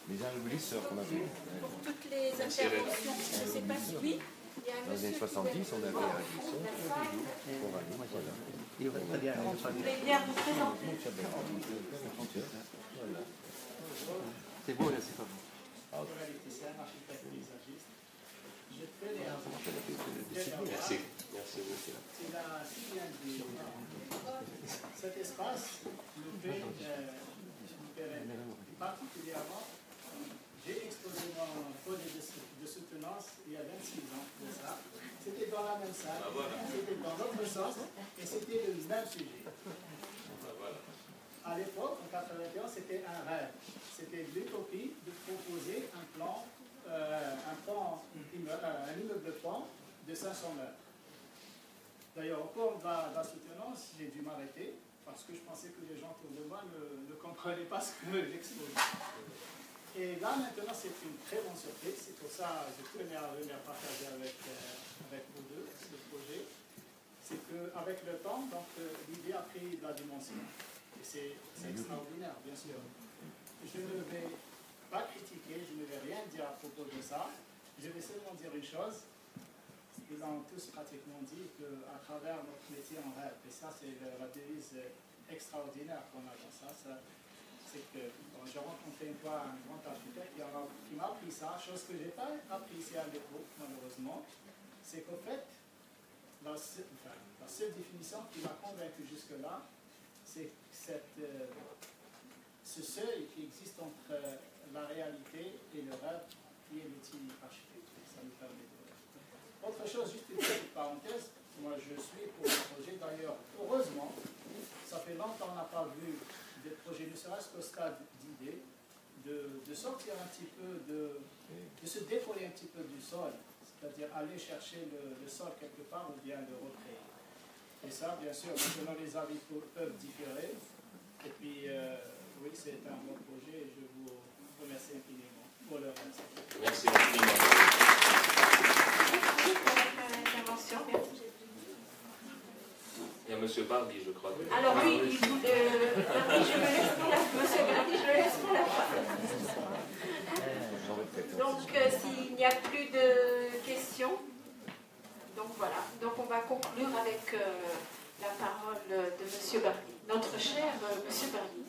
S11: Les enregistreurs qu'on a fait.
S4: Pour toutes les interventions, je ne sais pas si oui. Il y a un
S11: dans les années 70, on avait un son
S4: Vous voulez bien vous présenter?
S6: C'est beau là, c'est pas beau.
S1: Merci.
S16: C'est la cet espace nous plairait particulièrement. J'ai exposé mon projet de soutenance il y a 26 ans de ça. C'était dans la même salle, c'était dans l'autre sens, et c'était le même sujet. À l'époque, en 1991, c'était un rêve. C'était l'utopie de proposer un immeuble de plan de 500 mètres. D'ailleurs, au cours de la soutenance, j'ai dû m'arrêter parce que je pensais que les gens autour de moi ne comprenaient pas ce que j'exposais. Et là, maintenant, c'est une très bonne surprise. C'est pour ça que je tenais à venir partager avec vous deux ce projet. C'est qu'avec le temps, l'idée a pris de la dimension. Et c'est extraordinaire, bien sûr. Je ne vais pas critiquer, je ne vais rien dire à propos de ça. Je vais seulement dire une chose. Ils ont tous pratiquement dit qu'à travers notre métier, on rêve. Et ça, c'est la devise extraordinaire qu'on a dans ça. C'est que j'ai rencontré une fois un grand architecte qui m'a appris ça, chose que je n'ai pas appris ici à l'époque, malheureusement. C'est qu'en fait, la seule définition qui m'a convaincu jusque-là, c'est ce seuil qui existe entre la réalité et le rêve, qui est l'outil architecture. Ça me permet de... Autre chose, juste une petite parenthèse, moi je suis pour le projet, d'ailleurs, heureusement, ça fait longtemps qu'on n'a pas vu des projets, ne serait-ce qu'au stade d'idée, de sortir un petit peu, de se décoller un petit peu du sol, c'est-à-dire aller chercher le sol quelque part ou bien le recréer. Et ça, bien sûr, maintenant les avis peuvent différer. Et puis, oui, c'est un bon projet et je vous remercie infiniment pour leur attention.
S1: Merci infiniment. Il y a M. Bardi, je crois.
S10: Alors oui, je le laisse pour la Donc, s'il n'y a plus de questions, donc voilà. Donc, on va conclure avec la parole de M. Bardi, notre cher M. Bardi.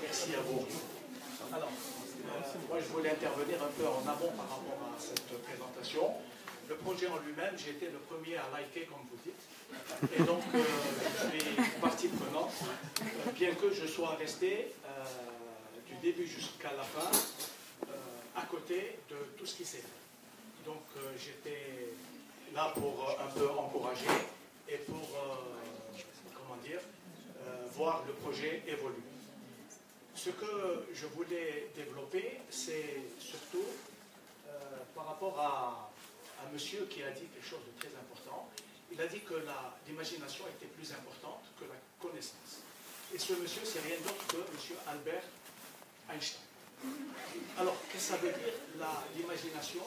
S16: Merci à vous. Alors, moi je voulais intervenir un peu en amont par rapport à cette présentation. Le projet en lui-même, j'ai été le premier à liker, comme vous dites. Et donc, je suis partie prenante, bien que je sois resté du début jusqu'à la fin à côté de tout ce qui s'est fait. Donc, j'étais là pour un peu encourager et pour, comment dire, voir le projet évoluer. Ce que je voulais développer, c'est surtout par rapport à un monsieur qui a dit quelque chose de très important. Il a dit que l'imagination était plus importante que la connaissance. Et ce monsieur, c'est rien d'autre que monsieur Albert Einstein. Alors, qu'est-ce que ça veut dire? L'imagination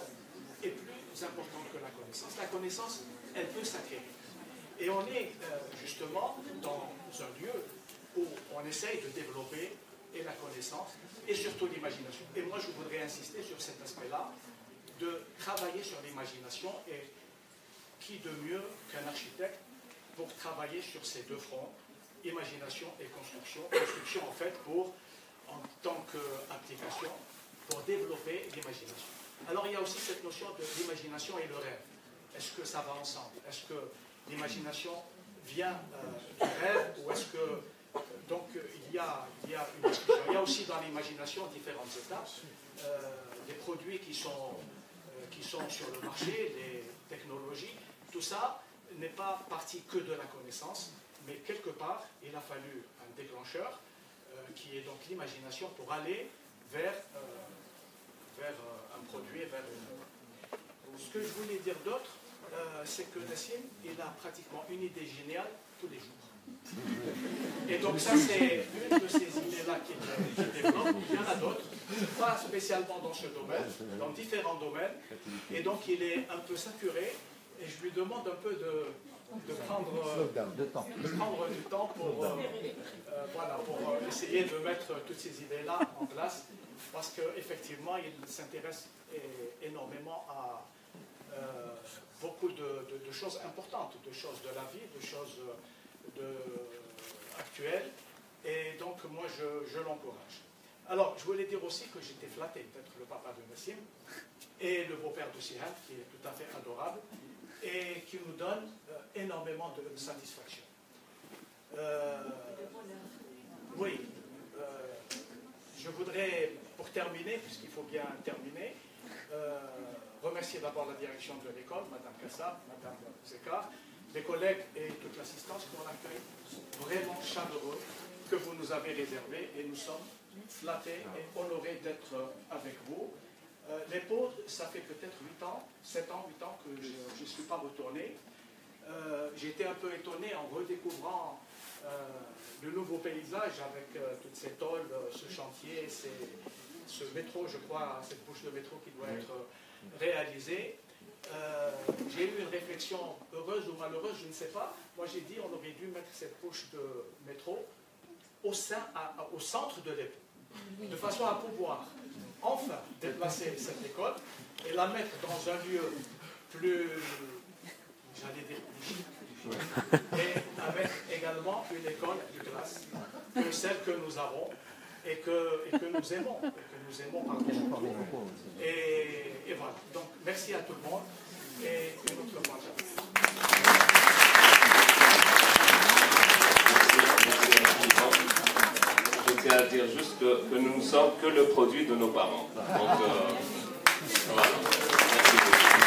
S16: est plus importante que la connaissance. La connaissance, elle peut s'acquérir. Et on est justement dans un lieu où on essaye de développer et la connaissance et surtout l'imagination. Et moi, je voudrais insister sur cet aspect-là, de travailler sur l'imagination, et qui de mieux qu'un architecte pour travailler sur ces deux fronts, imagination et construction. Construction en fait en tant qu'application, pour développer l'imagination. Alors il y a aussi cette notion de l'imagination et le rêve. Est-ce que ça va ensemble? Est-ce que l'imagination vient du rêve, ou est-ce que... Donc il y a une discussion. Il y a aussi dans l'imagination différentes étapes. Les produits qui sont sur le marché, les technologies, tout ça n'est pas parti que de la connaissance, mais quelque part, il a fallu un déclencheur qui est donc l'imagination pour aller vers un produit, vers une... Ce que je voulais dire d'autre, c'est que Nassim, il a pratiquement une idée géniale tous les jours. Et donc ça, c'est une de ces idées-là qu'il développe. Il y en a d'autres, pas spécialement dans ce domaine, dans différents domaines. Et donc il est un peu saturé, et je lui demande un peu de prendre du temps pour essayer de mettre toutes ces idées-là en place, parce qu'effectivement, il s'intéresse énormément à beaucoup de choses importantes, de choses de la vie, de choses actuelles, et donc moi je l'encourage. Alors, je voulais dire aussi que j'étais flatté d'être le papa de Nassim et le beau-père de Sihad, qui est tout à fait adorable et qui nous donne énormément de satisfaction. Oui, je voudrais, pour terminer, puisqu'il faut bien terminer, remercier d'abord la direction de l'école, Mme Kassab, Mme Zekar, les collègues et toute l'assistance pour l'accueil vraiment chaleureux que vous nous avez réservé, et nous sommes flattés et honorés d'être avec vous. Les pauvres, ça fait peut-être 7 ans que je ne suis pas retourné. J'étais un peu étonné en redécouvrant le nouveau paysage avec toutes ces tôles, ce chantier, ce métro, je crois, cette bouche de métro qui doit être réalisée. J'ai eu une réflexion heureuse ou malheureuse, je ne sais pas. Moi j'ai dit on aurait dû mettre cette bouche de métro au centre de l'époque, de façon à pouvoir enfin déplacer cette école et la mettre dans un lieu plus, j'allais dire, plus chic, et avec également une école de classe que celle que nous avons et que nous aimons, par-dessus. Et voilà, donc merci à tout le monde et une autre fois.
S1: Je tiens à dire juste que nous ne sommes que le produit de nos parents. Donc, voilà. Merci beaucoup.